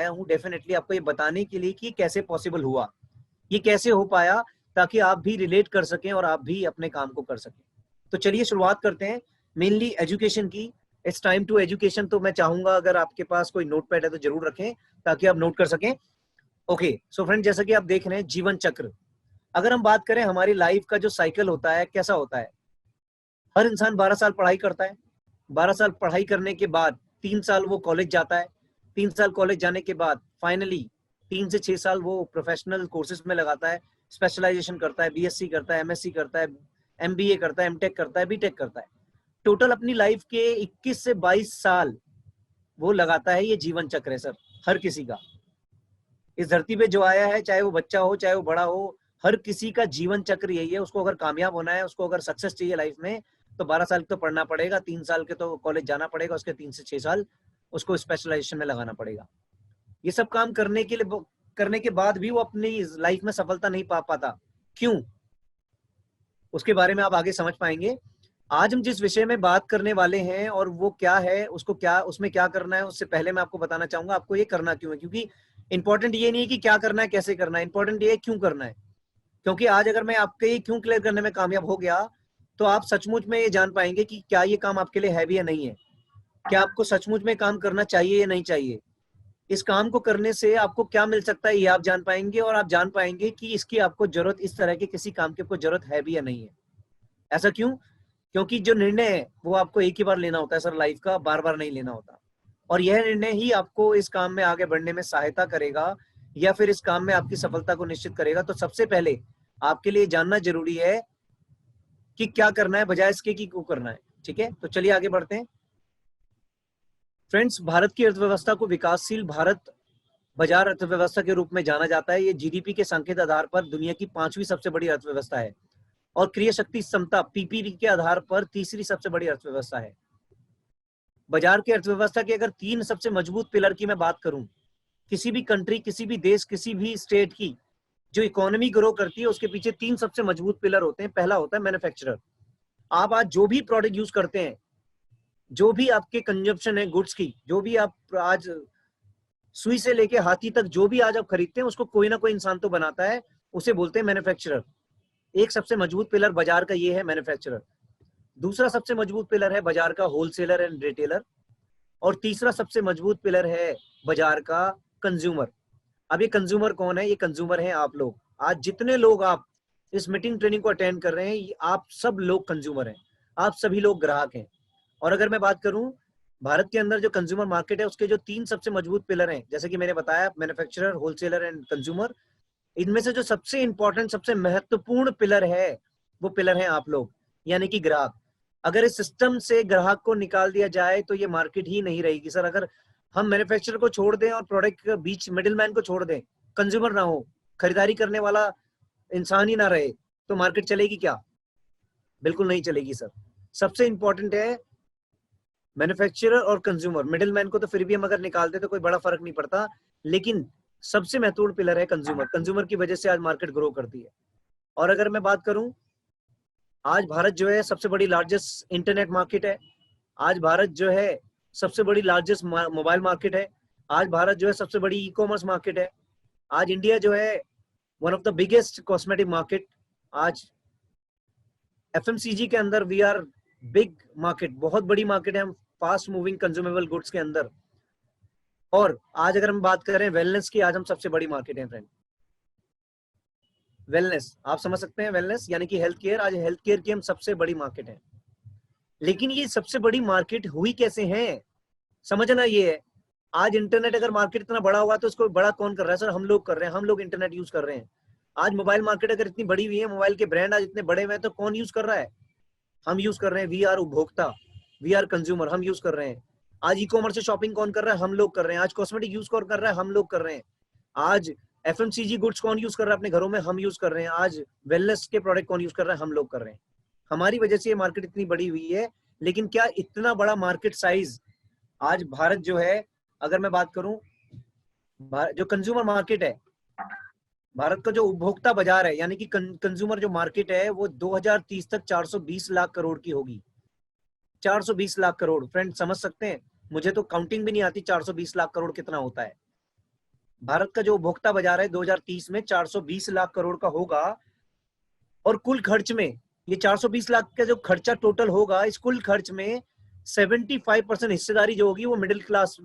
आया हूँ डेफिनेटली आपको ये बताने के लिए कि कैसे पॉसिबल हुआ, ये कैसे हो पाया, ताकि आप भी रिलेट कर सकें और आप भी अपने काम को कर सकें। तो चलिए शुरुआत करते हैं मेनली एजुकेशन की। It's time to education. तो मैं चाहूंगा अगर आपके पास कोई नोट पैड है तो जरूर रखें ताकि आप नोट कर सकें। ओके सो फ्रेंड, जैसा कि आप देख रहे हैं जीवन चक्र, अगर हम बात करें हमारी लाइफ का जो साइकिल होता है कैसा होता है। हर इंसान 12 साल पढ़ाई करता है। 12 साल पढ़ाई करने के बाद 3 साल वो कॉलेज जाता है। 3 साल कॉलेज जाने के बाद फाइनली 3 से 6 साल वो प्रोफेशनल कोर्सेज में लगाता है, स्पेशलाइजेशन करता है, बीएससी करता है, एमएससी करता है, एमबीए करता है, एमटेक करता है, बीटेक करता है। टोटल अपनी लाइफ के 21 से 22 साल वो लगाता है। ये जीवन चक्र है सर, हर किसी का। इस धरती पे जो आया है, चाहे वो बच्चा हो चाहे वो बड़ा हो, हर किसी का जीवन चक्र यही है। उसको अगर कामयाब होना है, उसको अगर सक्सेस चाहिए लाइफ में, तो 12 साल तो पढ़ना पड़ेगा, 3 साल के तो कॉलेज जाना पड़ेगा, उसके 3 से 6 साल उसको स्पेशलाइजेशन में लगाना पड़ेगा। ये सब काम करने के बाद भी वो अपनी लाइफ में सफलता नहीं पा पाता। क्यों? उसके बारे में आप आगे समझ पाएंगे। आज हम जिस विषय में बात करने वाले हैं और वो क्या है, उसमें क्या करना है, उससे पहले मैं आपको बताना चाहूंगा आपको ये करना क्यों है। क्योंकि इंपॉर्टेंट ये नहीं है कि क्या करना है, कैसे करना है, इंपॉर्टेंट ये है क्यों करना है। क्योंकि आज अगर मैं आपके ये क्यों क्लियर करने में कामयाब हो गया, तो आप सचमुच में ये जान पाएंगे कि क्या ये काम आपके लिए है भी या नहीं है। क्या आपको सचमुच में काम करना चाहिए या नहीं चाहिए। इस काम को करने से आपको क्या मिल सकता है ये आप जान पाएंगे, और आप जान पाएंगे कि इसकी आपको जरूरत, इस तरह के किसी काम की आपको जरूरत है भी या नहीं है। ऐसा क्यों? क्योंकि जो निर्णय है वो आपको एक ही बार लेना होता है सर, लाइफ का बार बार नहीं लेना होता। और यह निर्णय ही आपको इस काम में आगे बढ़ने में सहायता करेगा या फिर इस काम में आपकी सफलता को निश्चित करेगा। तो सबसे पहले आपके लिए जानना जरूरी है कि क्या करना है बजाय इसके कि क्यों करना है। ठीक है, तो चलिए आगे बढ़ते हैं। फ्रेंड्स, भारत की अर्थव्यवस्था को विकासशील भारत बाजार अर्थव्यवस्था के रूप में जाना जाता है। ये जीडीपी के संकेत आधार पर दुनिया की 5वीं सबसे बड़ी अर्थव्यवस्था है और क्रय शक्ति क्षमता पीपीपी के आधार पर तीसरी सबसे बड़ी अर्थव्यवस्था है। बाजार की अर्थव्यवस्था के अगर 3 सबसे मजबूत पिलर की मैं बात करूं, किसी भी कंट्री, किसी भी देश, किसी भी स्टेट की जो इकोनॉमी ग्रो करती है उसके पीछे 3 सबसे मजबूत पिलर होते हैं। पहला होता है मैन्युफैक्चरर। आप आज जो भी प्रोडक्ट यूज करते हैं, जो भी आपके कंजप्शन है गुड्स की, जो भी आप आज सुई से लेके हाथी तक जो भी आज आप खरीदते हैं, उसको कोई ना कोई इंसान तो बनाता है, उसे बोलते हैं मैन्युफैक्चरर। एक सबसे मजबूत पिलर बाजार का ये है, मैन्युफैक्चरर। दूसरा सबसे मजबूत पिलर है बाजार का होलसेलर एंड रिटेलर। और तीसरा सबसे मजबूत पिलर है बाजार का कंज्यूमर। अब ये कंज्यूमर कौन है? ये कंज्यूमर है आप लोग। आज जितने लोग आप इस मीटिंग ट्रेनिंग को अटेंड कर रहे हैं, आप सब लोग कंज्यूमर हैं, आप सभी लोग ग्राहक हैं। और अगर मैं बात करूं भारत के अंदर जो कंज्यूमर मार्केट है, उसके जो 3 सबसे मजबूत पिलर हैं, जैसे कि मैंने बताया, मैन्युफैक्चरर, होलसेलर एंड कंज्यूमर, इनमें से जो सबसे इंपॉर्टेंट, सबसे महत्वपूर्ण पिलर है, वो पिलर है आप लोग, यानी कि ग्राहक। अगर इस सिस्टम से ग्राहक को निकाल दिया जाए तो ये मार्केट ही नहीं रहेगी सर। अगर हम मैन्युफैक्चरर को छोड़ दें और प्रोडक्ट के बीच मिडिलमैन को छोड़ दें, कंज्यूमर ना हो, खरीदारी करने वाला इंसान ही ना रहे, तो मार्केट चलेगी क्या? बिल्कुल नहीं चलेगी सर। सबसे इंपॉर्टेंट है मैन्युफैक्चरर और कंज्यूमर। मिडिलमैन को तो फिर भी हम अगर निकाल दे तो कोई बड़ा फर्क नहीं पड़ता, लेकिन सबसे महत्वपूर्ण पिलर है कंज्यूमर। कंज्यूमर की वजह से आज मार्केट ग्रो करती है। और अगर मैं बात करूं, आज भारत जो है सबसे बड़ी लार्जेस्ट इंटरनेट मार्केट है। आज भारत जो है सबसे बड़ी लार्जेस्ट मोबाइल मार्केट है। आज भारत जो है सबसे बड़ी ई कॉमर्स मार्केट है। आज इंडिया जो है one of the biggest cosmetic market. आज एफएमसीजी के अंदर वी आर बिग मार्केट, बहुत बड़ी मार्केट है हम फास्ट मूविंग कंज्यूमेबल गुड्स के अंदर। और आज अगर हम बात करें वेलनेस की, आज हम सबसे बड़ी मार्केट है फ्रेंड। वेलनेस आप समझ सकते हैं, वेलनेस यानी कि हेल्थ केयर। आज हेल्थ केयर की हम सबसे बड़ी मार्केट है। लेकिन ये सबसे बड़ी मार्केट हुई कैसे है, समझना ये है। आज इंटरनेट अगर मार्केट इतना बड़ा हुआ तो इसको बड़ा कौन कर रहा है सर? हम लोग कर रहे हैं, हम लोग इंटरनेट यूज कर रहे हैं। आज मोबाइल मार्केट अगर इतनी बड़ी हुई है, मोबाइल के ब्रांड आज इतने बड़े हुए हैं, तो कौन यूज कर रहा है? हम यूज कर रहे हैं। वी आर उपभोक्ता, वी आर कंज्यूमर, हम यूज कर रहे हैं। आज ई कॉमर्स से शॉपिंग कौन कर रहा है? हम लोग कर रहे हैं। आज कॉस्मेटिक यूज कौन कर रहा है? हम लोग कर रहे हैं। आज एफएमसीजी गुड्स कौन यूज कर रहा है अपने घरों में? हम यूज कर रहे हैं। आज वेलनेस के प्रोडक्ट कौन यूज कर रहा है? हम लोग कर रहे हैं। हमारी वजह से ये मार्केट इतनी बड़ी हुई है। लेकिन क्या इतना बड़ा मार्केट साइज आज भारत जो है, अगर मैं बात करूं, जो कंज्यूमर मार्केट है, भारत का जो उपभोक्ता बाजार है, यानी कि कंज्यूमर जो मार्केट है, वो 2030 तक 420 लाख करोड़ की होगी। 420 लाख करोड़। फ्रेंड समझ सकते हैं, मुझे तो काउंटिंग भी नहीं आती 420 लाख करोड़ कितना होता है। भारत का जो उपभोक्ता बाजार है 2030 में 420 लाख करोड़ का होगा, और कुल खर्च में ये 420 लाख का जो खर्चा टोटल होगा, इस कुल खर्च में 75% हिस्सेदारी जो होगी वो मिडिल क्लास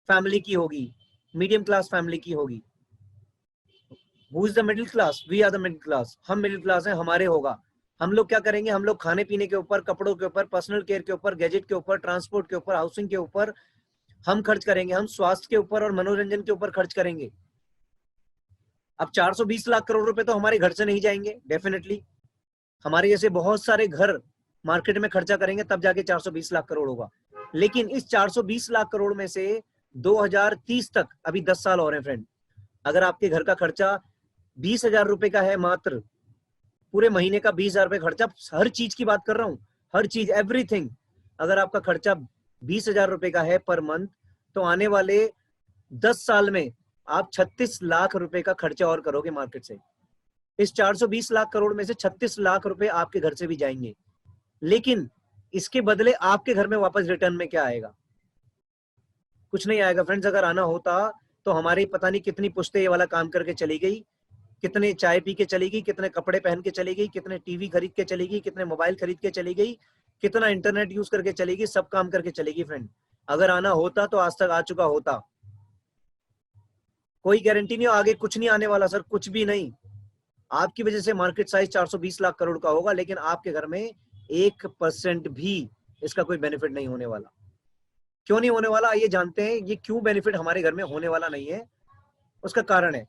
फैमिली की होगी, मीडियम क्लास फैमिली की होगी। Who is the middle class? We are the middle class. हम मिडिल क्लास हैं, हमारे होगा। हम लोग क्या करेंगे? हम लोग खाने पीने के ऊपर, कपड़ों के ऊपर, पर्सनल केयर के ऊपर, गैजेट के ऊपर, ट्रांसपोर्ट के ऊपर, हाउसिंग के ऊपर हम खर्च करेंगे। हम स्वास्थ्य के ऊपर और मनोरंजन के ऊपर खर्च करेंगे। अब 420 लाख करोड़ रुपए तो हमारे घर से नहीं जाएंगे डेफिनेटली। हमारे जैसे बहुत सारे घर मार्केट में खर्चा करेंगे तब जाके 420 लाख करोड़ होगा। लेकिन इस 420 लाख करोड़ में से 2030 तक अभी 10 साल और हैं फ्रेंड। अगर आपके घर का खर्चा 20,000 रुपए का है, मात्र पूरे महीने का 20,000 रुपए खर्चा, हर चीज की बात कर रहा हूं, हर चीज, एवरीथिंग, अगर आपका खर्चा 20,000 रुपए का है पर मंथ, तो आने वाले 10 साल में आप 36 लाख रुपए का खर्चा और करोगे मार्केट से। इस 420 लाख करोड़ में से 36 लाख रुपए आपके घर से भी जाएंगे। लेकिन इसके बदले आपके घर में वापस रिटर्न में क्या आएगा? कुछ नहीं आएगा फ्रेंड्स। अगर आना होता तो हमारी पता नहीं कितनी पुश्तें ये वाला काम करके चली गई, कितने चाय पी के चली गई, कितने कपड़े पहन के चली गई, कितने टीवी खरीद के चली गई, कितने मोबाइल खरीद के चली गई, कितना इंटरनेट यूज करके चली गई, सब काम करके चली गई फ्रेंड। अगर आना होता तो आज तक आ चुका होता। कोई गारंटी नहीं, आगे कुछ नहीं आने वाला सर, कुछ भी नहीं। आपकी वजह से मार्केट साइज 420 लाख करोड़ का होगा, लेकिन आपके घर में 1% भी इसका कोई बेनिफिट नहीं होने वाला। क्यों नहीं होने वाला, आइए जानते हैं ये क्यों बेनिफिट हमारे घर में होने वाला नहीं है। उसका कारण है,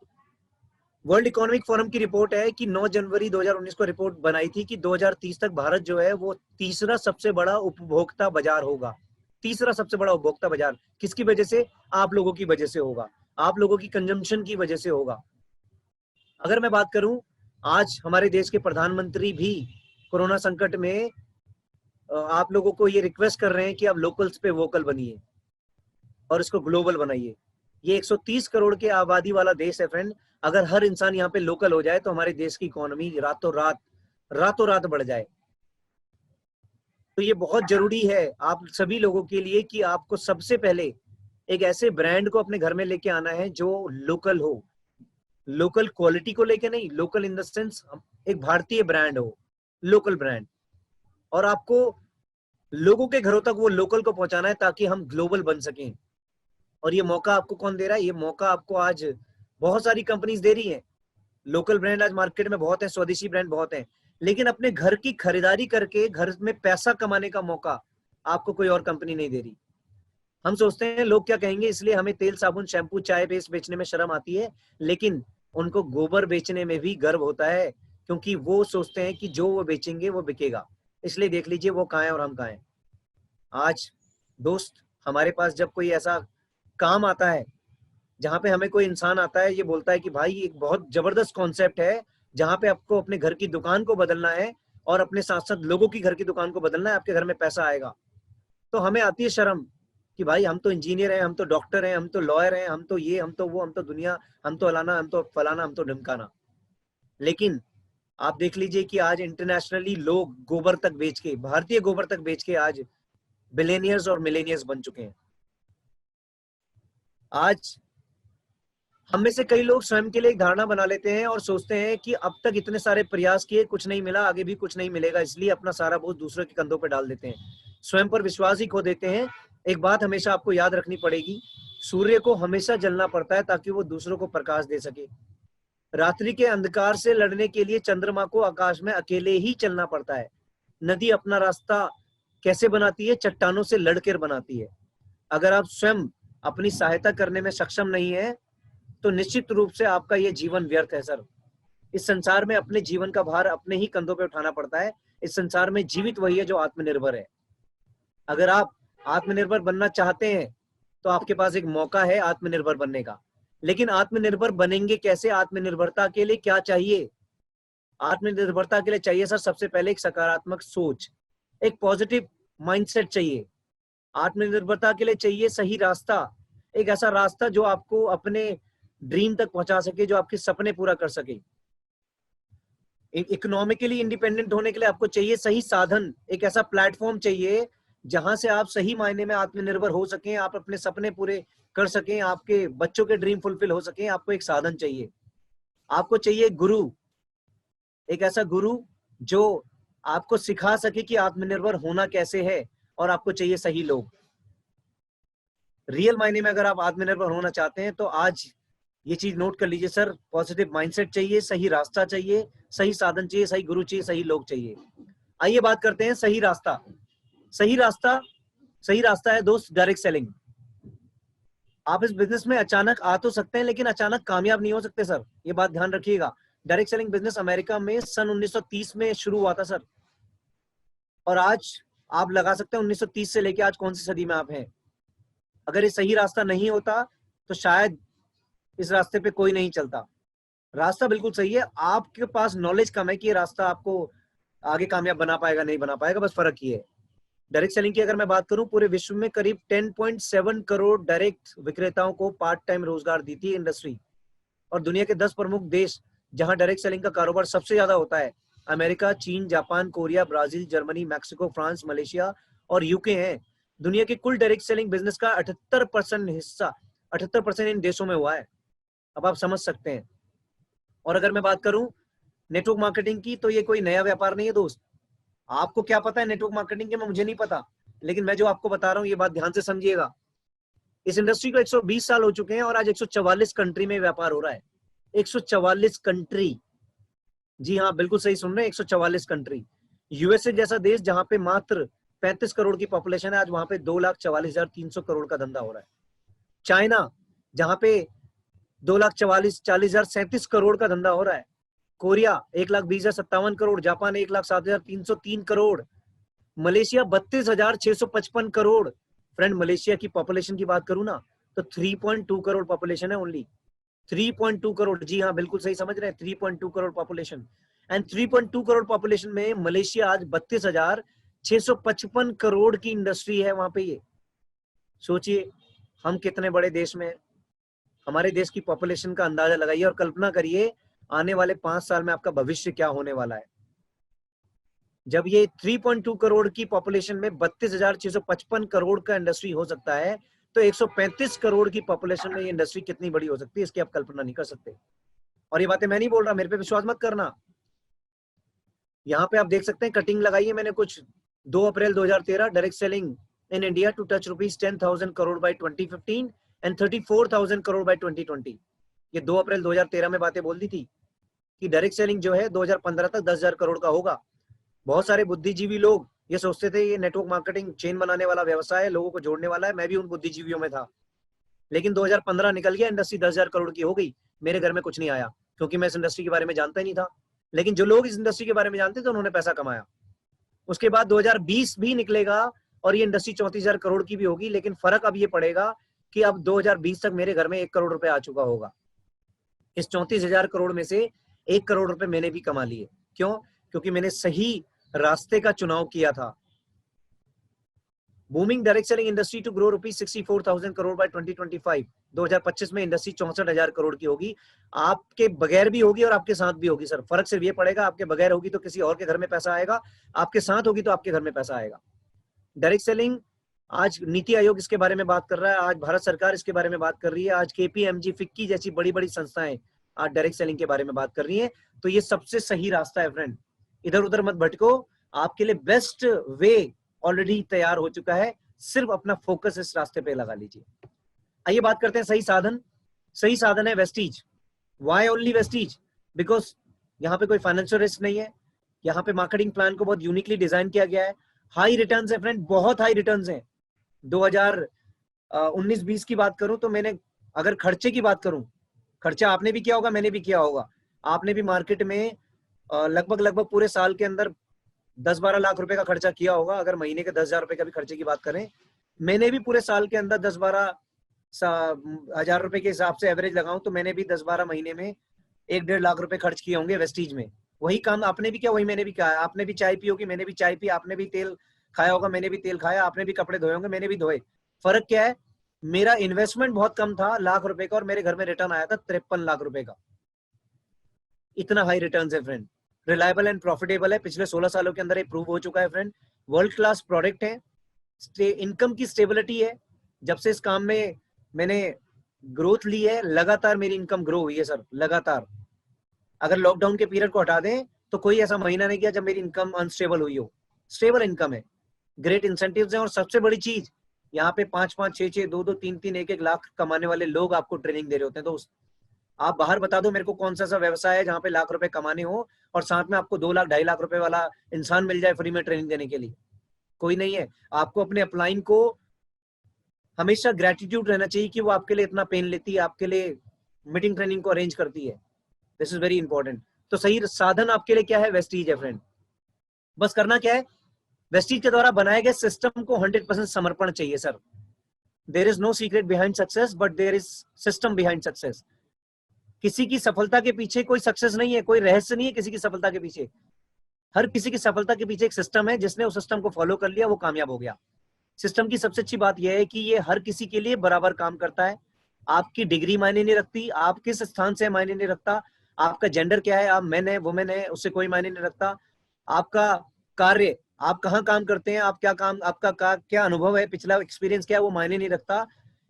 वर्ल्ड इकोनॉमिक फोरम की रिपोर्ट है कि 9 जनवरी 2019 को रिपोर्ट बनाई थी कि 2030 तक भारत जो है वो तीसरा सबसे बड़ा उपभोक्ता बाजार होगा। तीसरा सबसे बड़ा उपभोक्ता बाजार किसकी वजह से? आप लोगों की वजह से होगा, आप लोगों की कंजम्पशन की वजह से होगा। अगर मैं बात करूं, आज हमारे देश के प्रधानमंत्री भी कोरोना संकट में आप लोगों को ये रिक्वेस्ट कर रहे हैं कि आप लोकल्स पे वोकल बनिए और इसको ग्लोबल बनाइए। ये 130 करोड़ के आबादी वाला देश है फ्रेंड। अगर हर इंसान यहाँ पे लोकल हो जाए तो हमारे देश की इकोनॉमी रातों रात बढ़ जाए। तो ये बहुत जरूरी है आप सभी लोगों के लिए कि आपको सबसे पहले एक ऐसे ब्रांड को अपने घर में लेके आना है जो लोकल हो। लोकल क्वालिटी को लेके नहीं, लोकल इन द सेंस एक भारतीय ब्रांड हो, लोकल ब्रांड। और आपको लोगों के घरों तक वो लोकल को पहुंचाना है ताकि हम ग्लोबल बन सकें। और ये मौका आपको कौन दे रहा है? ये मौका आपको आज बहुत सारी कंपनीज दे रही हैं। लोकल ब्रांड आज मार्केट में बहुत है, स्वदेशी ब्रांड बहुत है, लेकिन अपने घर की खरीदारी करके घर में पैसा कमाने का मौका आपको कोई और कंपनी नहीं दे रही। हम सोचते हैं लोग क्या कहेंगे, इसलिए हमें तेल, साबुन, शैम्पू, चाय पेस्ट बेचने में शर्म आती है, लेकिन उनको गोबर बेचने में भी गर्व होता है, क्योंकि वो सोचते हैं कि जो वो बेचेंगे वो बिकेगा। इसलिए देख लीजिए वो कहाँ है और हम कहाँ हैं। आज दोस्त, हमारे पास जब कोई ऐसा काम आता है जहां पे हमें कोई इंसान आता है, ये बोलता है कि भाई एक बहुत जबरदस्त कॉन्सेप्ट है जहां पे आपको अपने घर की दुकान को बदलना है और अपने साथ साथ लोगों की घर की दुकान को बदलना है, आपके घर में पैसा आएगा, तो हमें आती है शर्म कि भाई हम तो इंजीनियर हैं, हम तो डॉक्टर हैं, हम तो लॉयर हैं, हम तो ये, हम तो वो, हम तो दुनिया, हम तो अलाना, हम तो फलाना, हम तो ढिमकाना। लेकिन आप देख लीजिए कि आज इंटरनेशनली लोग गोबर तक बेच के, भारतीय गोबर तक बेच के आज बिलियनियर्स और मिलेनियर्स बन चुके हैं। आज हम में से कई लोग स्वयं के लिए एक धारणा बना लेते हैं और सोचते हैं कि अब तक इतने सारे प्रयास किए, कुछ नहीं मिला, आगे भी कुछ नहीं मिलेगा, इसलिए अपना सारा बोझ दूसरों के कंधों पर डाल देते हैं, स्वयं पर विश्वास ही खो देते हैं। एक बात हमेशा आपको याद रखनी पड़ेगी, सूर्य को हमेशा जलना पड़ता है ताकि वो दूसरों को प्रकाश दे सके। रात्रि के अंधकार से लड़ने के लिए चंद्रमा को आकाश में अकेले ही चलना पड़ता है। नदी अपना रास्ता कैसे बनाती है? चट्टानों से लड़कर बनाती है। अगर आप स्वयं अपनी सहायता करने में सक्षम नहीं है तो निश्चित रूप से आपका यह जीवन व्यर्थ है सर। इस संसार में अपने जीवन का भार अपने ही कंधों पे उठाना पड़ता है। इस संसार में जीवित वही है जो आत्मनिर्भर है। अगर आप आत्मनिर्भर बनना चाहते हैं तो आपके पास एक मौका है आत्मनिर्भर बनने का। लेकिन आत्मनिर्भर बनेंगे कैसे? आत्मनिर्भरता के लिए क्या चाहिए? आत्मनिर्भरता के लिए चाहिए सर सबसे पहले एक सकारात्मक सोच, एक पॉजिटिव माइंडसेट चाहिए। आत्मनिर्भरता के लिए चाहिए सही रास्ता, एक ऐसा रास्ता जो आपको अपने ड्रीम तक पहुंचा सके, जो आपके सपने पूरा कर सके। इकोनॉमिकली इंडिपेंडेंट होने के लिए आपको चाहिए सही साधन, एक ऐसा प्लेटफॉर्म चाहिए जहां से आप सही मायने में आत्मनिर्भर हो सकें, आप अपने सपने पूरे कर सकें, आपके बच्चों के ड्रीम फुलफिल हो सके, आपको एक साधन चाहिए। आपको चाहिए गुरु, एक ऐसा गुरु जो आपको सिखा सके कि आत्मनिर्भर होना कैसे है, और आपको चाहिए सही लोग। रियल मायने में अगर आप आत्मनिर्भर होना चाहते हैं तो आज ये चीज नोट कर लीजिए सर, पॉजिटिव माइंडसेट चाहिए, सही रास्ता चाहिए, सही साधन चाहिए, सही गुरु चाहिए, सही लोग चाहिए। आइए बात करते हैं सही रास्ता। सही रास्ता, सही रास्ता है दोस्त डायरेक्ट सेलिंग। आप इस बिजनेस में अचानक आ तो सकते हैं, लेकिन अचानक कामयाब नहीं हो सकते सर, ये बात ध्यान रखिएगा। डायरेक्ट सेलिंग बिजनेस अमेरिका में सन 1930 में शुरू हुआ था सर, और आज आप लगा सकते हैं 1930 से लेके आज कौन सी सदी में आप हैं। अगर ये सही रास्ता नहीं होता तो शायद इस रास्ते पे कोई नहीं चलता। रास्ता बिल्कुल सही है, आपके पास नॉलेज कम है कि ये रास्ता आपको आगे कामयाब बना पाएगा नहीं बना पाएगा, बस फर्क ये है। डायरेक्ट सेलिंग की अगर मैं बात करूं, पूरे विश्व में करीब 10.7 करोड़ डायरेक्ट विक्रेताओं को पार्ट टाइम रोजगार दी थी इंडस्ट्री। और दुनिया के 10 प्रमुख देश जहां डायरेक्ट सेलिंग का कारोबार सबसे ज्यादा होता है, अमेरिका, चीन, Japan, Korea, Brazil, Germany, Mexico, France, Malaysia और यूके हैं। दुनिया के कुल डायरेक्ट सेलिंग बिजनेस का 78% हिस्सा, 78% इन देशों में हुआ है। अब आप समझ सकते हैं। और अगर मैं बात करूं नेटवर्क मार्केटिंग की, तो ये कोई नया व्यापार नहीं है दोस्त। आपको क्या पता है नेटवर्क मार्केटिंग के, मुझे नहीं पता, लेकिन मैं जो आपको बता रहा हूं ये बात ध्यान से समझिएगा। इस इंडस्ट्री को 120 साल हो चुके हैं और आज 144 कंट्री में व्यापार हो रहा है। 144 कंट्री, जी हाँ बिल्कुल सही सुन रहे हैं, 144 कंट्री। यूएसए जैसा देश जहां पे मात्र 35 करोड़ की पॉपुलेशन है, आज वहां पे 2,44,300 करोड़ का धंधा हो रहा है। चाइना जहां पे 2,40,37 करोड़ का धंधा हो रहा है। Korea 1,20,57 crore, Japan 1,07,303 crore, Malaysia 32,655 crore. Friend, Malaysia की पॉपुलेशन की बात करूं ना तो 3.2 करोड़ पॉपुलेशन है ओनली। 3.2 करोड़, जी हाँ बिल्कुल सही समझ रहे हैं, 3.2 crore population. And 3.2 crore population में मलेशिया आज 32,655 करोड़ की इंडस्ट्री है वहां पे। ये सोचिए हम कितने बड़े देश में हैं। हमारे देश की पॉपुलेशन का अंदाजा लगाइए और कल्पना करिए आने वाले 5 साल में आपका भविष्य क्या होने वाला है। जब ये 3.2 करोड़ की पॉपुलेशन में 32,655 करोड़ का इंडस्ट्री हो सकता है, तो 135 करोड़ की पॉपुलेशन में ये इंडस्ट्री कितनी बड़ी हो सकती है, इसकी आप कल्पना नहीं कर सकते। और ये बातें मैं नहीं बोल रहा, मेरे पे विश्वास मत करना। यहाँ पे आप देख सकते हैं कटिंग लगाई है मैंने कुछ। 2 April 2013, direct selling in India to touch ₹10,000 crore by 2015 and 34,000 crore by 2020। ये 2 अप्रैल 2013 में बातें बोल दी थी कि डायरेक्ट सेलिंग जो है 2015 तक 10,000 करोड़ का होगा। बहुत सारे बुद्धिजीवी लोग ये सोचते थे ये नेटवर्क मार्केटिंग चेन बनाने वाला व्यवसाय है, लोगों को जोड़ने वाला है। मैं भी उन बुद्धिजीवियों में था, लेकिन 2015 निकल गया, इंडस्ट्री 10,000 करोड़ की हो गई। मेरे घर में कुछ नहीं आया क्योंकि मैं इस इंडस्ट्री के बारे में जानता ही नहीं था, लेकिन जो लोग इस इंडस्ट्री के बारे में जानते थे उन्होंने पैसा कमाया। उसके बाद 2020 भी निकलेगा और ये इंडस्ट्री 34,000 करोड़ की भी होगी, लेकिन फर्क अब ये पड़ेगा कि अब 2020 तक मेरे घर में 1 करोड़ रुपए आ चुका होगा। इस 34,000 करोड़ में से 1 करोड़ रुपए मैंने भी कमा लिए। क्यों? क्योंकि मैंने सही रास्ते का चुनाव किया था। Booming direct selling industry to grow ₹64,000 crore by 2025। 2025 में इंडस्ट्री 64,000 करोड़ की होगी। आपके बगैर भी होगी और आपके साथ भी होगी सर। फर्क सिर्फ ये पड़ेगा, आपके बगैर होगी तो किसी और के घर में पैसा आएगा, आपके साथ होगी तो आपके घर में पैसा आएगा। डायरेक्ट सेलिंग, आज नीति आयोग इसके बारे में बात कर रहा है, आज भारत सरकार इसके बारे में बात कर रही है, आज KPMG, फिक्की जैसी बड़ी बड़ी संस्थाएं आज डायरेक्ट सेलिंग के बारे में बात कर रही है। तो ये सबसे सही रास्ता है फ्रेंड, इधर उधर मत भटको। आपके लिए बेस्ट वे ऑलरेडी तैयार हो चुका है, सिर्फ अपना फोकस इस रास्ते पे लगा लीजिए। आइए बात करते हैं सही साधन। सही साधन है Vestige. Why only Vestige? Because यहाँ पे कोई फाइनेंशियल रिस्क नहीं है, यहाँ पे मार्केटिंग प्लान को बहुत यूनिकली डिजाइन किया गया है। हाई रिटर्न्स है फ्रेंड, बहुत हाई रिटर्न्स हैं। 2019-20 की बात करूं तो मैंने, अगर खर्चे की बात करूं, खर्चा आपने भी किया होगा, मैंने भी किया होगा। आपने भी मार्केट में लगभग पूरे साल के अंदर 10-12 लाख रुपए का खर्चा किया होगा। अगर महीने के 10,000 रुपए का भी खर्चे की बात करें, मैंने भी पूरे साल के अंदर 10-12 हजार रुपए के हिसाब से एवरेज लगाऊं तो मैंने भी 10-12 महीने में 1-1.5 लाख रुपए खर्च किए होंगे वेस्टीज में। वही काम आपने भी किया, वही मैंने भी किया। आपने भी चाय पी होगी, मैंने भी चाय पी। आपने भी तेल खाया होगा, मैंने भी तेल खाया। आपने भी कपड़े धोए होंगे, मैंने भी धोए। फर्क क्या है? मेरा इन्वेस्टमेंट बहुत कम था, लाख रुपए का, और मेरे घर में रिटर्न आया था 53 लाख रुपए का। इतना हाई रिटर्न्स है फ्रेंड। रिलायबल एंड प्रॉफिटेबल है, पिछले 16 सालों के अंदर ये प्रूव हो चुका है फ्रेंड। वर्ल्ड क्लास प्रोडक्ट है, इनकम की स्टेबिलिटी है। जब से इस काम में मैंने ग्रोथ ली है, लगातार मेरी इनकम ग्रो हुई है सर, लगातार। अगर लॉकडाउन के पीरियड को हटा दें तो कोई ऐसा महीना नहीं गया जब मेरी इनकम अनस्टेबल हुई हो। स्टेबल इनकम है, ग्रेट इंसेंटिव्स हैं, और सबसे बड़ी चीज यहाँ पे 5-5, 6-6, 2-2, 3-3, 1-1 लाख कमाने वाले लोग आपको ट्रेनिंग दे रहे होते हैं। तो आप बाहर बता दो मेरे को कौन सा ऐसा व्यवसाय है जहाँ पे लाख रुपए कमाने हो और साथ में आपको 2 लाख 2.5 लाख रुपए वाला इंसान मिल जाए फ्री में ट्रेनिंग देने के लिए। कोई नहीं है। आपको अपने अपलाइन को हमेशा ग्रेटिट्यूड रहना चाहिए कि वो आपके लिए इतना पेन लेती है, आपके लिए मीटिंग ट्रेनिंग को अरेंज करती है। This is very important. तो सही साधन आपके लिए क्या है? वेस्टीज है फ्रेंड। बस करना क्या है? वेस्टीज के द्वारा बनाए गए सिस्टम को 100% समर्पण चाहिए sir. There is no secret behind success, but there is system behind success. किसी की सफलता के पीछे कोई सक्सेस नहीं है, कोई रहस्य नहीं है किसी की सफलता के पीछे। हर किसी की सफलता के पीछे एक सिस्टम है, जिसने उस सिस्टम को फॉलो कर लिया वो कामयाब हो गया। सिस्टम की सबसे अच्छी बात यह है कि ये हर किसी के लिए बराबर काम करता है। आपकी डिग्री मायने नहीं रखती, आप किस स्थान से मायने नहीं रखता, आपका जेंडर क्या है, आप मैन है वुमेन है, उससे कोई मायने नहीं रखता। आपका कार्य, आप कहाँ काम करते हैं, आप क्या काम, आपका क्या अनुभव है, पिछला एक्सपीरियंस क्या है, वो मायने नहीं रखता।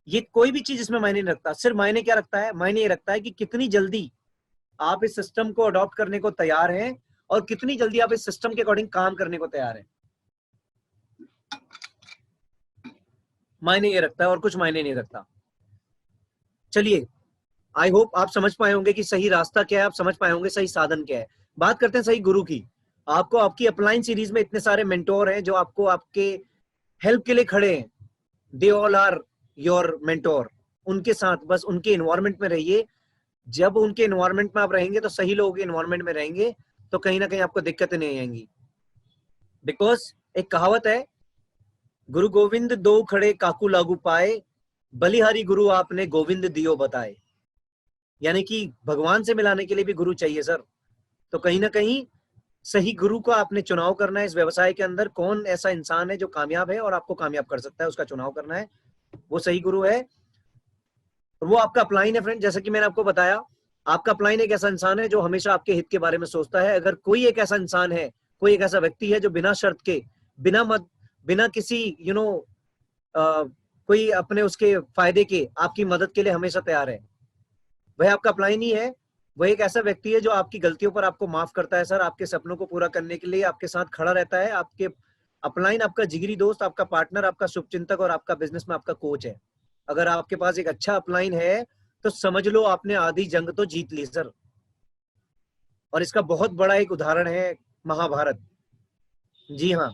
ये कोई भी चीज इसमें मायने नहीं रखता। सिर्फ मायने क्या रखता है? मायने ये रखता है कि कितनी जल्दी आप इस सिस्टम को अडॉप्ट करने को तैयार हैं और कितनी जल्दी आप इस सिस्टम के अकॉर्डिंग काम करने को तैयार हैं। मायने ये रखता है और कुछ मायने नहीं रखता। चलिए, आई होप आप समझ पाए होंगे कि सही रास्ता क्या है, आप समझ पाए होंगे सही साधन क्या है। बात करते हैं सही गुरु की। आपको आपकी अपलाइन सीरीज में इतने सारे मेंटोर हैं जो आपको आपके हेल्प के लिए खड़े हैं। They all are your mentor. उनके साथ बस उनके इन्वायरमेंट में रहिए। जब उनके इन्वायरमेंट में आप रहेंगे तो सही लोगों के इन्वायरमेंट में रहेंगे तो कहीं ना कहीं आपको दिक्कतें नहीं आएंगी। बिकॉज एक कहावत है, गुरु गोविंद दो खड़े काकू लागू पाए, बलिहारी गुरु आपने गोविंद दियो बताए। यानी कि भगवान से मिलाने के लिए भी गुरु चाहिए सर। तो कहीं ना कहीं सही गुरु का आपने चुनाव करना है इस व्यवसाय के अंदर। कौन ऐसा इंसान है जो कामयाब है और आपको कामयाब कर सकता है, उसका चुनाव करना है। वो सही गुरु है, वो आपका अपलाइन है फ्रेंड। जैसा कि मैंने आपको बताया, आपका अपलाइन एक ऐसा इंसान है जो हमेशा आपके हित के बारे में सोचता है। अगर कोई एक ऐसा इंसान है, कोई एक ऐसा व्यक्ति है जो बिना शर्त के, बिना किसी कोई अपने उसके फायदे के आपकी मदद के लिए हमेशा तैयार है, वह आपका अपलाइन ही है। वह एक ऐसा व्यक्ति है जो आपकी गलतियों पर आपको माफ करता है सर, आपके सपनों को पूरा करने के लिए आपके साथ खड़ा रहता है। आपके अपलाइन आपका जिगरी दोस्त, आपका पार्टनर, आपका शुभचिंतक और आपका बिजनेस में आपका कोच है। अगर आपके पास एक अच्छा अपलाइन है तो समझ लो आपने आधी जंग तो जीत ली सर। और इसका बहुत बड़ा एक उदाहरण है महाभारत। जी हाँ,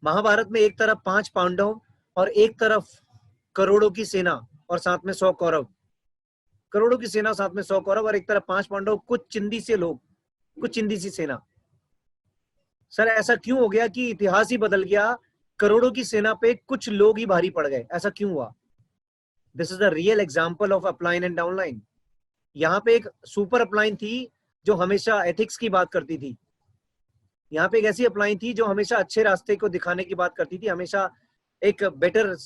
महाभारत में एक तरफ 5 पांडव और एक तरफ करोड़ों की सेना और साथ में 100 कौरव। करोड़ों की सेना, साथ में 100 कौरव, और एक तरफ 5 पांडव, कुछ चिंदी से लोग, कुछ चिंदी सी सेना। सर ऐसा क्यों हो गया कि इतिहास ही बदल गया? करोड़ों की सेना पे कुछ लोग ही भारी पड़ गए, ऐसा क्यों हुआ? This is the real example of upline and downline. यहाँ पे एक सुपर अपलाइन थी जो हमेशा एथिक्स की बात करती थी। यहाँ पे एक ऐसी अपलाइन थी जो हमेशा अच्छे रास्ते को दिखाने की बात करती थी, हमेशा एक बेटर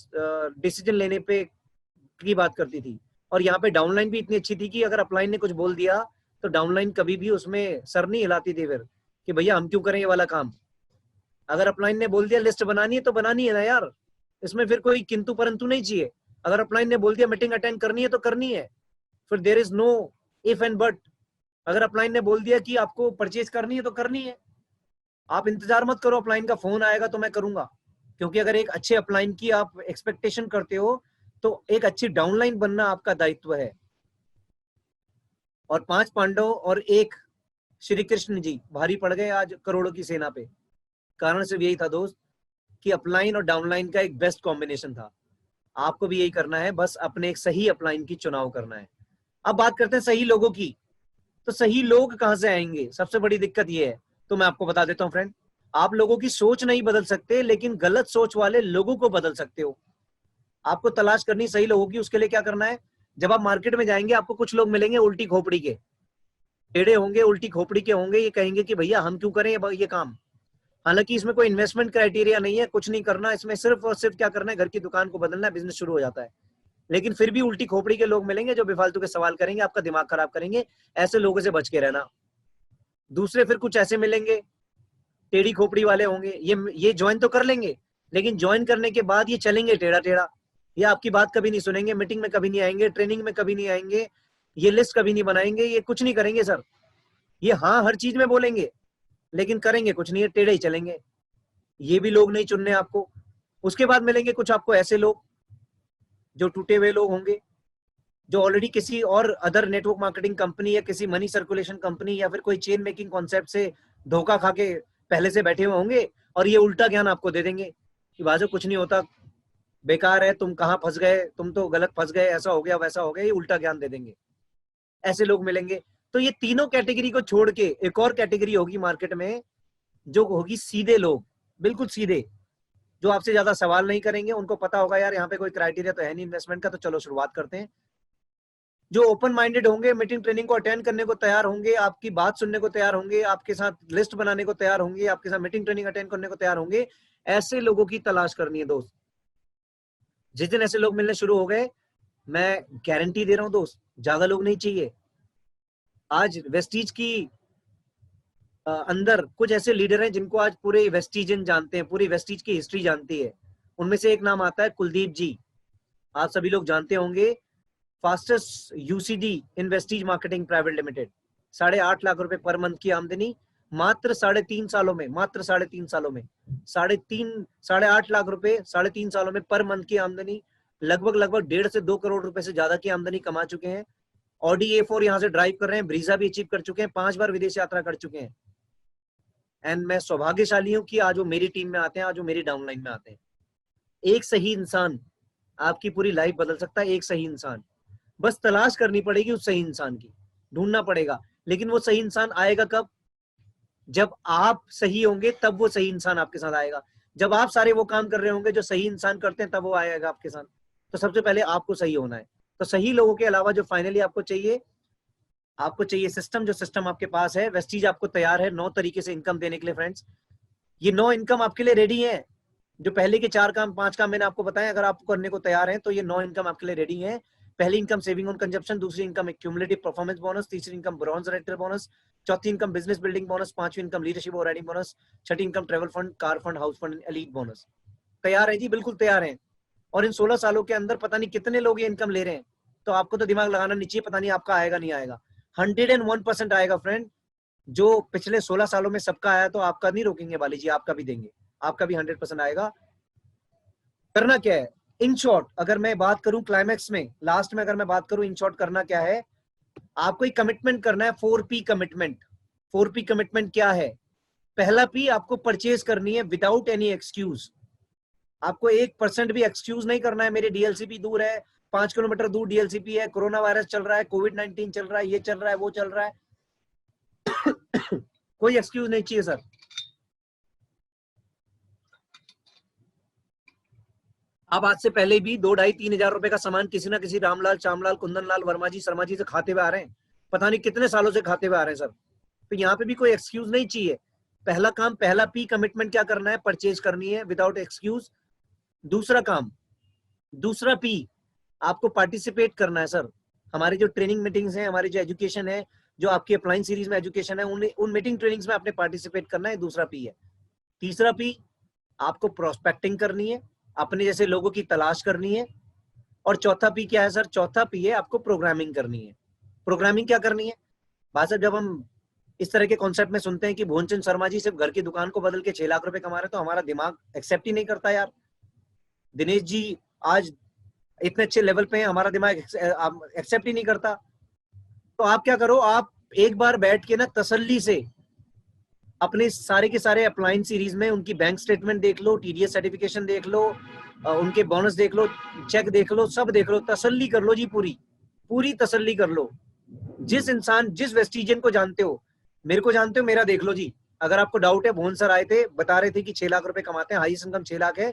डिसीजन लेने पे की बात करती थी। और यहाँ पे डाउनलाइन भी इतनी अच्छी थी कि अगर अपलाइन ने कुछ बोल दिया तो डाउनलाइन कभी भी उसमें सर नहीं हिलाती थी फिर कि भैया हम क्यों करें ये वाला काम। अगर अपलाइन ने बोल दिया लिस्ट बनानी है तो बनानी है ना यार, इसमें फिर कोई किंतु परंतु नहीं चाहिए। अगर अपलाइन ने बोल दिया मीटिंग अटेंड करनी है तो करनी है, फिर there is no if and but. अगर अपलाइन ने बोल दिया कि आपको परचेज करनी है तो करनी है। आप इंतजार मत करो अपलाइन का फोन आएगा तो मैं करूंगा, क्योंकि अगर एक अच्छे अपलाइन की आप एक्सपेक्टेशन करते हो तो एक अच्छी डाउनलाइन बनना आपका दायित्व है। और 5 पांडव और एक श्री कृष्ण जी भारी पड़ गए आज करोड़ों की सेना पे। कारण सिर्फ यही था दोस्त कि अपलाइन और डाउनलाइन का एक बेस्ट कॉम्बिनेशन था। आपको भी यही करना है, बस अपने एक सही अपलाइन की चुनाव करना है। अब बात करते हैं सही लोगों की। तो सही लोग कहां से आएंगे? सबसे बड़ी दिक्कत ये है, तो मैं आपको बता देता हूं फ्रेंड। आप लोगों की सोच नहीं बदल सकते, लेकिन गलत सोच वाले लोगों को बदल सकते हो। आपको तलाश करनी सही लोगों की। उसके लिए क्या करना है? जब आप मार्केट में जाएंगे आपको कुछ लोग मिलेंगे उल्टी खोपड़ी के, टेढ़े होंगे, उल्टी खोपड़ी के होंगे। ये कहेंगे कि भैया हम क्यों करें ये काम। हालांकि इसमें कोई इन्वेस्टमेंट क्राइटेरिया नहीं है, कुछ नहीं करना इसमें, सिर्फ और सिर्फ क्या करना है, घर की दुकान को बदलना है, बिजनेस शुरू हो जाता है। लेकिन फिर भी उल्टी खोपड़ी के लोग मिलेंगे जो बेफालतू के सवाल करेंगे, आपका दिमाग खराब करेंगे। ऐसे लोगों से बच के रहना। दूसरे फिर कुछ ऐसे मिलेंगे, टेढ़ी खोपड़ी वाले होंगे, ये ज्वाइन तो कर लेंगे लेकिन ज्वाइन करने के बाद ये चलेंगे टेढ़ा टेढ़ा। ये आपकी बात कभी नहीं सुनेंगे, मीटिंग में कभी नहीं आएंगे, ट्रेनिंग में कभी नहीं आएंगे, ये लिस्ट कभी नहीं बनाएंगे, ये कुछ नहीं करेंगे सर। ये हाँ हर चीज में बोलेंगे लेकिन करेंगे कुछ नहीं, टेढ़े ही चलेंगे। ये भी लोग नहीं चुनने आपको। उसके बाद मिलेंगे कुछ आपको ऐसे लोग जो टूटे हुए लोग होंगे, जो ऑलरेडी किसी और अदर नेटवर्क मार्केटिंग कंपनी या किसी मनी सर्कुलेशन कंपनी या फिर कोई चेन मेकिंग कॉन्सेप्ट से धोखा खा के पहले से बैठे हुए होंगे और ये उल्टा ज्ञान आपको दे देंगे कि बाजू कुछ नहीं होता, बेकार है, तुम कहाँ फंस गए, तुम तो गलत फंस गए, ऐसा हो गया वैसा हो गया, ये उल्टा ज्ञान दे देंगे। ऐसे लोग मिलेंगे। तो ये तीनों कैटेगरी को छोड़ के एक और कैटेगरी होगी मार्केट में, जो होगी सीधे लोग, बिल्कुल सीधे, जो आपसे ज्यादा सवाल नहीं करेंगे। उनको पता होगा यार यहाँ पे कोई क्राइटेरिया तो है नहीं इन्वेस्टमेंट का, तो चलो शुरुआत करते हैं। जो ओपन माइंडेड होंगे, मीटिंग ट्रेनिंग को अटेंड करने को तैयार होंगे, आपकी बात सुनने को तैयार होंगे, आपके साथ लिस्ट बनाने को तैयार होंगे, आपके साथ मीटिंग ट्रेनिंग अटेंड करने को तैयार होंगे, ऐसे लोगों की तलाश करनी है दोस्त। जिस दिन ऐसे लोग मिलने शुरू हो गए, मैं गारंटी दे रहा हूं दोस्त, ज्यादा लोग नहीं चाहिए। आज वेस्टीज की अंदर कुछ ऐसे लीडर हैं जिनको आज पूरे वेस्टीजन जानते हैं, पूरी वेस्टीज की हिस्ट्री जानती है। उनमें से एक नाम आता है कुलदीप जी, आप सभी लोग जानते होंगे। Fastest UCD in Vestige marketing private limited, 8.5 lakh रुपए पर मंथ की आमदनी मात्र 3.5 सालों में, मात्र 3.5 सालों में, 8.5 लाख रुपए 3.5 सालों में पर मंथ की आमदनी, लगभग 1.5 से 2 करोड़ रुपए से ज्यादा की आमदनी कमा चुके हैं। ऑडी A4 यहाँ से ड्राइव कर रहे हैं, ब्रीजा भी अचीव कर चुके हैं, 5 बार विदेश यात्रा कर चुके हैं। एंड मैं सौभाग्यशाली हूं कि आज वो मेरी टीम में आते हैं, आज वो मेरी डाउनलाइन में आते हैं। एक सही इंसान आपकी पूरी लाइफ बदल सकता है, एक सही इंसान। बस तलाश करनी पड़ेगी उस सही इंसान की, ढूंढना पड़ेगा। लेकिन वो सही इंसान आएगा कब? जब आप सही होंगे तब वो सही इंसान आपके साथ आएगा। जब आप सारे वो काम कर रहे होंगे जो सही इंसान करते हैं, तब वो आएगा आपके साथ। तो सबसे पहले आपको सही होना है। तो सही लोगों के अलावा जो फाइनली आपको चाहिए सिस्टम। जो सिस्टम आपके पास है, वेस्टीज आपको तैयार है 9 तरीके से इनकम देने के लिए फ्रेंड्स। ये 9 इनकम आपके लिए रेडी है। जो पहले के 4 काम 5 काम मैंने आपको बताया, अगर आप करने को तैयार हैं तो ये 9 इनकम आपके लिए रेडी है। पहली इनकम सेविंग ऑन कंजप्शन, दूसरी इनकम क्यूमुलेटिव परफॉर्मेंस बोनस, तीसरी इनकम ब्रॉन्ज रेटर बोनस, चौथी इनकम बिजनेस बिल्डिंग बोनस, पांचवी इनकम लीडरशिप और राइडिंग बोनस, छठी income travel fund, car fund, house fund, elite bonus. तैयार है जी, बिल्कुल तैयार है। और इन 16 सालों के अंदर पता नहीं कितने लोग ये इनकम ले रहे हैं, तो आपको तो दिमाग लगाना नहीं चाहिए, पता नहीं आपका आएगा नहीं आएगा। 101% आएगा फ्रेंड। जो पिछले 16 सालों में सबका आया, तो आपका नहीं रोकेंगे वाली जी, आपका भी देंगे, आपका भी 100% आएगा। करना क्या है इन शॉर्ट, अगर मैं बात करूं क्लाइमैक्स में, लास्ट में अगर मैं बात करूं इन शॉर्ट, करना क्या है? आपको एक कमिटमेंट करना है, 4P कमिटमेंट। 4P कमिटमेंट क्या है? पहला P, आपको परचेज करनी है विदाउट एनी एक्सक्यूज। आपको 1% भी एक्सक्यूज नहीं करना है। मेरे डीएलसीपी दूर है, 5 किलोमीटर दूर डीएलसीपी है, कोरोना वायरस चल रहा है, कोविड-19 चल रहा है, ये चल रहा है, वो चल रहा है। कोई एक्सक्यूज नहीं चाहिए सर। आप आज से पहले भी 2-2.5-3 हजार रुपए का सामान किसी ना किसी रामलाल, चामलाल, कुंदनलाल, वर्मा जी, शर्मा जी से खाते हुए आ रहे हैं, पता नहीं कितने सालों से खाते हुए आ रहे हैं सर। तो यहाँ पे भी कोई एक्सक्यूज नहीं चाहिए। पहला काम, पहला P कमिटमेंट क्या करना है? परचेज करनी है विदाउट एक्सक्यूज। दूसरा काम, दूसरा P, आपको पार्टिसिपेट करना है सर। हमारी जो ट्रेनिंग मीटिंग्स हैं, हमारी जो एजुकेशन है, जो आपकी अप्लाइन सीरीज में एजुकेशन है, उन मीटिंग ट्रेनिंग्स में आपने पार्टिसिपेट करना है, दूसरा P है। तीसरा P, आपको प्रोस्पेक्टिंग करनी है, अपने जैसे लोगों की तलाश करनी है। और चौथा P क्या है सर? चौथा P है आपको प्रोग्रामिंग करनी है। प्रोग्रामिंग क्या करनी है भाई साहब? जब हम इस तरह के कॉन्सेप्ट में सुनते हैं कि भुवनचंद शर्मा जी सिर्फ घर की दुकान को बदल के 6 लाख रुपए कमा रहे, तो हमारा दिमाग एक्सेप्ट ही नहीं करता यार। दिनेश जी आज इतने अच्छे लेवल पे हैं, हमारा दिमाग एक्सेप्ट ही नहीं करता। तो आप क्या करो, आप एक बार बैठ के ना तसल्ली से अपने सारे के सारे अप्लाइन सीरीज में उनकी बैंक स्टेटमेंट देख लो, टीडीएस सर्टिफिकेशन देख लो, उनके बोनस देख लो, चेक देख लो, सब देख लो, तसल्ली कर लो जी, पूरी पूरी तसल्ली कर लो। जिस इंसान, जिस वेस्टिजियन को जानते हो, मेरे को जानते हो, मेरा देख लो जी। अगर आपको डाउट है, भुवन सर आए थे, बता रहे थे कि 6 लाख रुपए कमाते हैं, हाईएस्ट इनकम 6 लाख है,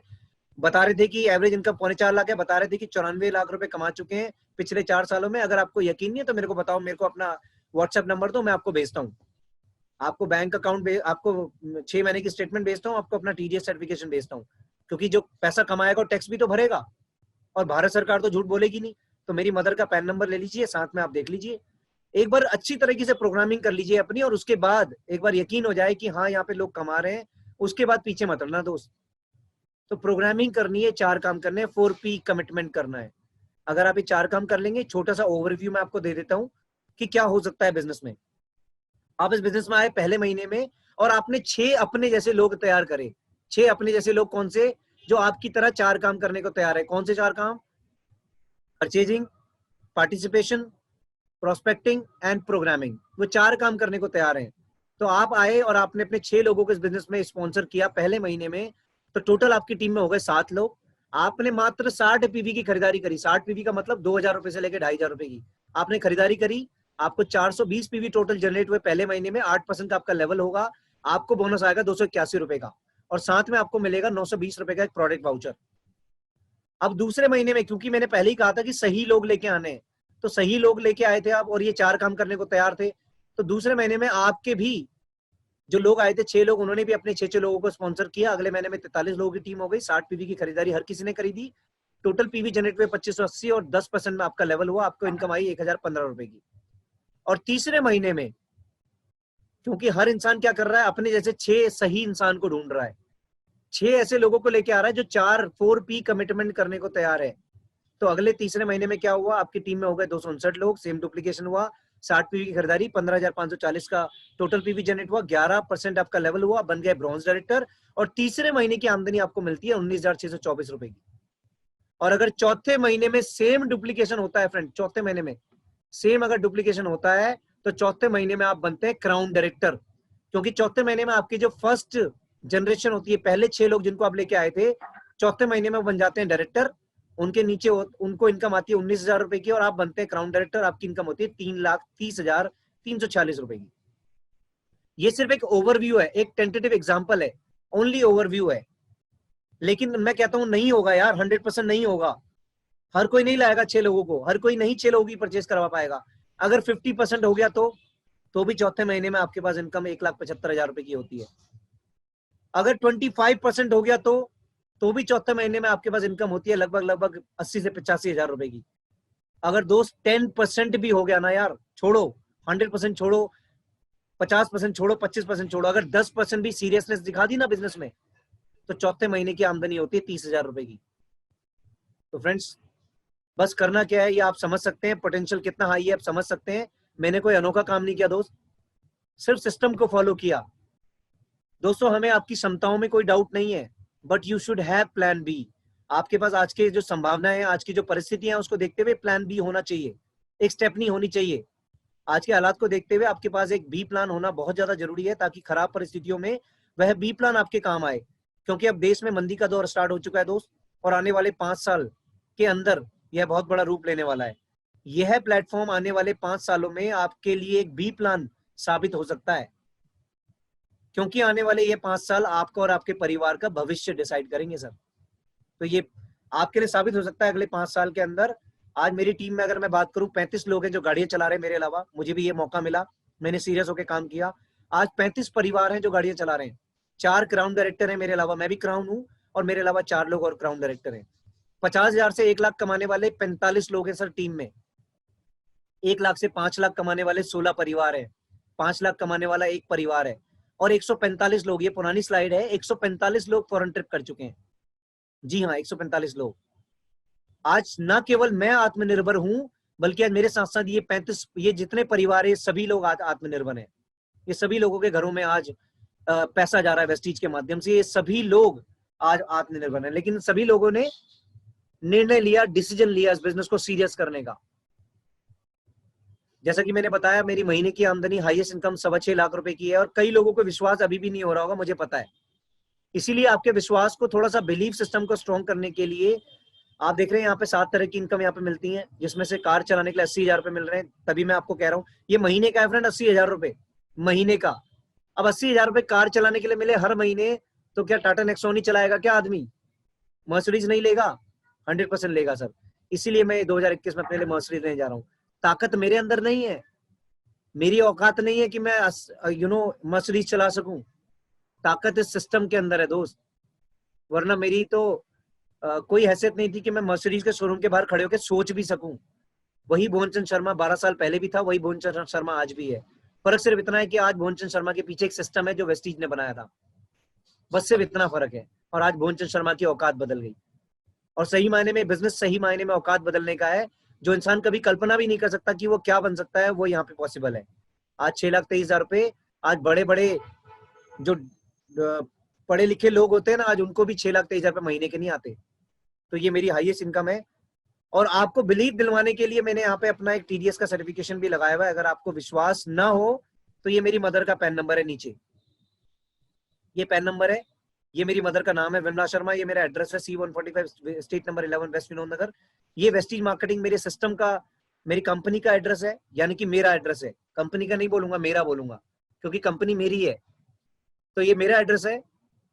बता रहे थे कि एवरेज इनकम 4.25 लाख है, बता रहे थे कि 94 लाख रुपए कमा चुके हैं पिछले 4 सालों में। अगर आपको यकीन नहीं है तो मेरे को बताओ, मेरे को अपना व्हाट्सएप नंबर दो, मैं आपको भेजता हूँ। आपको बैंक अकाउंट, आपको 6 महीने की स्टेटमेंट भेजता हूँ, आपको अपना टीडीएस सर्टिफिकेशन भेजता हूँ। क्योंकि जो पैसा कमाएगा टैक्स भी तो भरेगा, और भारत सरकार तो झूठ बोलेगी नहीं। तो मेरी मदर का पैन नंबर ले लीजिए, साथ में आप देख लीजिए, एक बार अच्छी तरीके से प्रोग्रामिंग कर लीजिए अपनी, और उसके बाद एक बार यकीन हो जाए कि हाँ यहाँ पे लोग कमा रहे हैं, उसके बाद पीछे मत हटना दोस्त। तो प्रोग्रामिंग करनी है, 4 काम करने हैं, 4P कमिटमेंट करना है। अगर आप ये 4 काम कर लेंगे, छोटा सा ओवरव्यू मैं आपको दे देता हूँ कि क्या हो सकता है बिजनेस में। आप इस बिजनेस में आए पहले महीने में और आपने 6 अपने जैसे लोग तैयार करे। 6 अपने जैसे लोग कौन से, जो आपकी तरह 4 काम करने को तैयार है। कौन से 4 काम? Purchasing, participation, prospecting and programming. वो 4 काम करने को तैयार हैं। तो आप आए और आपने अपने 6 लोगों को इस बिजनेस में स्पॉन्सर किया पहले महीने में, तो टोटल आपकी टीम में हो गए 7 लोग। आपने मात्र 60 पीवी की खरीदारी करी। 60 पीवी का मतलब 2000 रुपए से लेकर 2500 रुपए की आपने खरीदारी करी। आपको 420 पीवी टोटल जनरेट हुए पहले महीने में। 8% का आपका लेवल होगा। आपको बोनस आएगा 281 रुपए का, और साथ में आपको मिलेगा 920 रुपए का एक प्रोडक्ट वाउचर। अब दूसरे महीने में, क्योंकि मैंने पहले ही कहा था कि सही लोग लेके आने हैं, तो सही लोग लेके आए थे आप, और ये 4 काम करने को तैयार थे। तो दूसरे महीने में आपके भी जो लोग आए थे, 6 लोग, उन्होंने भी अपने 6 लोगों को स्पॉन्सर किया। अगले महीने में 43 लोगों की टीम हो गई। 60 पीवी की खरीदारी हर किसी ने खरीदी। टोटल पीवी जनरेट हुए 2580, और 10% में आपका लेवल हुआ। आपको इनकम आई 1015 रुपए की। और तीसरे महीने में, क्योंकि हर इंसान क्या कर रहा है, अपने जैसे 6 सही इंसान को ढूंढ रहा है, 6 ऐसे लोगों को लेके आ रहा है जो 4P कमिटमेंट करने को तैयार है। तो अगले तीसरे महीने में क्या हुआ, आपकी टीम में हो गए 259 लोग। सेम डुप्लीकेशन हुआ। 60 पीवी की खरीदारी, 15,540 का टोटल पीवी जनरेट हुआ। 11% आपका लेवल हुआ, बन गए ब्रॉन्ज डायरेक्टर। और तीसरे महीने की आमदनी आपको मिलती है 19,624 रुपए की। और अगर चौथे महीने में सेम डुप्लीकेशन होता है फ्रेंड, चौथे महीने में सेम अगर डुप्लीकेशन होता है, तो चौथे महीने में आप बनते हैं क्राउन डायरेक्टर। क्योंकि चौथे महीने में आपकी जो फर्स्ट जनरेशन होती है, पहले 6 लोग जिनको आप लेके आए थे, चौथे महीने में बन जाते हैं डायरेक्टर। उनके नीचे उनको इनकम आती है 19,000 रुपए की, और आप बनते हैं क्राउन डायरेक्टर। आपकी इनकम होती है 3,30,346 रुपए की। ये सिर्फ एक ओवरव्यू है, एक टेंटेटिव एग्जांपल है, ओनली ओवरव्यू है। लेकिन मैं कहता हूं नहीं होगा यार, 100% नहीं होगा। हर कोई नहीं लाएगा 6 लोगों को, हर कोई नहीं 6 लोगों की परचेज करवा पाएगा। अगर 50% हो गया तो भी चौथे महीने में आपके पास इनकम 1,75,000 रुपए की होती है। अगर 25% हो गया तो भी चौथे महीने में आपके पास इनकम होती है लगभग 80 से 85,000 रुपए की। अगर दोस्त 10% भी हो गया ना यार, छोड़ो 100% छोड़ो, 50% छोड़ो, 25% छोड़ो, अगर 10% भी सीरियसनेस दिखा दी ना बिजनेस में, तो चौथे महीने की आमदनी होती है 30,000 रुपए की। तो फ्रेंड्स, बस करना क्या है ये आप समझ सकते हैं, पोटेंशियल कितना हाई है आप समझ सकते हैं। मैंने कोई अनोखा काम नहीं किया दोस्त, सिर्फ सिस्टम को फॉलो किया। दोस्तों, हमें आपकी क्षमताओं में कोई डाउट नहीं है, but you should have plan B. आपके पास आज के जो संभावनाएं हैं, आज की जो परिस्थितियां हैं, उसको देखते हुए प्लान बी होना चाहिए, एक स्टेप नहीं होनी चाहिए। आज के हालात को देखते हुए आपके पास एक बी प्लान होना बहुत ज्यादा जरूरी है, ताकि खराब परिस्थितियों में वह बी प्लान आपके काम आए। क्योंकि अब देश में मंदी का दौर स्टार्ट हो चुका है दोस्त, और आने वाले 5 साल के अंदर यह बहुत बड़ा रूप लेने वाला है। यह प्लेटफॉर्म आने वाले 5 सालों में आपके लिए एक बी प्लान साबित हो सकता है, क्योंकि आने वाले ये 5 साल आपका और आपके परिवार का भविष्य डिसाइड करेंगे सर। तो ये आपके लिए साबित हो सकता है अगले 5 साल के अंदर। आज मेरी टीम में अगर मैं बात करूं, 35 लोग हैं जो गाड़ियां चला रहे हैं मेरे अलावा। मुझे भी ये मौका मिला, मैंने सीरियस होकर काम किया। आज 35 परिवार हैं जो गाड़ियां चला रहे हैं। 4 क्राउन डायरेक्टर हैं मेरे अलावा, मैं भी क्राउन हूं, और मेरे अलावा 4 लोग और क्राउन डायरेक्टर हैं। 50,000 से 1 लाख कमाने वाले 45 लोग हैं सर टीम में। 1 लाख से 5 लाख कमाने वाले 16 परिवार है। 5 लाख कमाने वाला एक परिवार है। और 145 लोग, ये पुरानी स्लाइड है, 145 लोग फॉरेन ट्रिप कर चुके हैं। जी हाँ, 145 लोग। आज ना केवल मैं आत्मनिर्भर हूं, बल्कि आज मेरे साथ साथ ये जितने परिवार है, सभी लोग आज आत्मनिर्भर हैं। ये सभी लोगों के घरों में आज पैसा जा रहा है वेस्टीज के माध्यम से। ये सभी लोग आज आत्मनिर्भर हैं, लेकिन सभी लोगों ने निर्णय लिया, डिसीजन लिया इस बिजनेस को सीरियस करने का। जैसा कि मैंने बताया, मेरी महीने की आमदनी हाईएस्ट इनकम 6.25 लाख रुपए की है, और कई लोगों को विश्वास अभी भी नहीं हो रहा होगा, मुझे पता है। इसीलिए आपके विश्वास को, थोड़ा सा बिलीफ सिस्टम को स्ट्रॉन्ग करने के लिए आप देख रहे हैं यहाँ पे 7 तरह की इनकम यहाँ पे मिलती है, जिसमें से कार चलाने के लिए 80,000 रुपए मिल रहे हैं। तभी मैं आपको कह रहा हूँ ये महीने का है फ्रेंड, 80,000 रुपए महीने का। अब 80,000 रुपए कार चलाने के लिए मिले हर महीने, तो क्या टाटा नेक्सॉन ही चलाएगा क्या आदमी? मर्सिडीज नहीं लेगा? 100% लेगा सर। इसीलिए मैं 2021 में अपने लिए मर्सिडीज लेने जा रहा हूँ। ताकत मेरे अंदर नहीं है, मेरी औकात नहीं है कि मैं मर्सिडीज चला सकूं। ताकत इस सिस्टम के अंदर है दोस्त। वरना मेरी तो कोई हैसियत नहीं थी कि मैं मर्सिडीज के शोरूम के बाहर खड़े होकर सोच भी सकूं। वही भुवनचंद शर्मा 12 साल पहले भी था, वही भुवनचंद शर्मा आज भी है। फर्क सिर्फ इतना है कि आज भुवनचंद शर्मा के पीछे एक सिस्टम है जो वेस्टीज ने बनाया था, बस सिर्फ इतना फर्क है। और आज भुवनचंद्र शर्मा की औकात बदल गई। और सही मायने में बिजनेस सही मायने में औकात बदलने का है। जो इंसान कभी कल्पना भी नहीं कर सकता कि वो क्या बन सकता है, वो यहाँ पे पॉसिबल है। आज 6,23,000 रुपए, आज बड़े बड़े जो पढ़े लिखे लोग होते हैं ना, आज उनको भी 6,23,000 रुपए महीने के नहीं आते। तो ये मेरी हाईएस्ट इनकम है। और आपको बिलीव दिलवाने के लिए मैंने यहाँ पे अपना एक टीडीएस का सर्टिफिकेशन भी लगाया हुआ है। अगर आपको विश्वास ना हो तो ये मेरी मदर का पैन नंबर है नीचे, ये पैन नंबर है, ये मेरी मदर का नाम है विमला शर्मा, ये मेरा एड्रेस है C145 street number 11 west Vinod Nagar. ये वेस्टीज मार्केटिंग मेरे सिस्टम का, मेरी कंपनी का एड्रेस है, यानी कि मेरा एड्रेस है। कंपनी का नहीं बोलूंगा, मेरा बोलूंगा, क्योंकि कंपनी मेरी है। तो ये मेरा एड्रेस है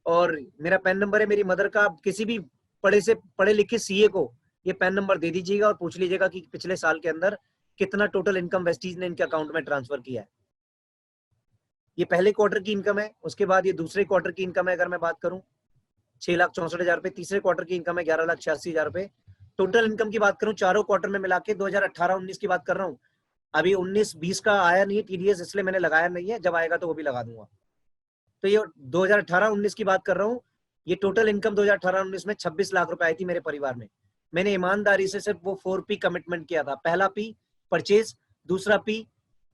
और मेरा पैन नंबर है मेरी मदर का। किसी भी पढ़े लिखे सीए को ये पैन नंबर दे दीजिएगा और पूछ लीजिएगा कि पिछले साल के अंदर कितना टोटल इनकम वेस्टीज ने इनके अकाउंट में ट्रांसफर किया है। ये पहले क्वार्टर की इनकम है। उसके बाद ये दूसरे क्वार्टर की इनकम है। अगर मैं बात करूं 6,64,000 रुपए, तीसरे क्वार्टर की इनकम है 11,86,000 रुपए। टोटल इनकम की बात करूं चारों क्वार्टर में मिला के 2018-19 की बात कर रहा हूं। अभी 19-20 का आया नहीं टीडीएस, इसलिए मैंने लगाया नहीं है। जब आएगा तो वो भी लगा दूंगा। तो ये 2018-19 की बात कर रहा हूँ। ये टोटल इनकम 2018-19 में 26 लाख रुपए आई थी मेरे परिवार में। मैंने ईमानदारी से सिर्फ वो 4P कमिटमेंट किया था। पहला P परचेज, दूसरा P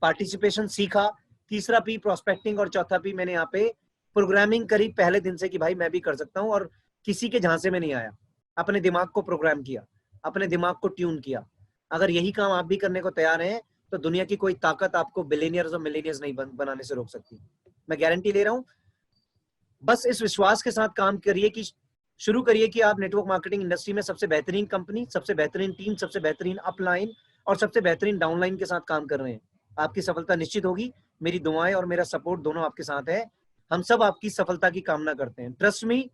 पार्टिसिपेशन सीखा, तीसरा P प्रोस्पेक्टिंग और चौथा P मैंने यहाँ पे प्रोग्रामिंग करी पहले दिन से कि भाई मैं भी कर सकता हूँ। और किसी के झांसे में नहीं आया, अपने दिमाग को प्रोग्राम किया, अपने दिमाग को ट्यून किया। अगर यही काम आप भी करने को तैयार हैं तो दुनिया की कोई ताकत आपको बिलियनियर्स और मिलियनियर्स नहीं बनाने से रोक सकती। मैं गारंटी ले रहा हूँ। बस इस विश्वास के साथ काम करिए कि शुरू करिए कि आप नेटवर्क मार्केटिंग इंडस्ट्री में सबसे बेहतरीन कंपनी, सबसे बेहतरीन टीम, सबसे बेहतरीन अपलाइन और सबसे बेहतरीन डाउनलाइन के साथ काम कर रहे हैं। आपकी सफलता निश्चित होगी। मेरी दुआएं और मेरा सपोर्ट दोनों आपके साथ है। हम सब आपकी सफलता की कामना करते हैं। ट्रस्ट मी,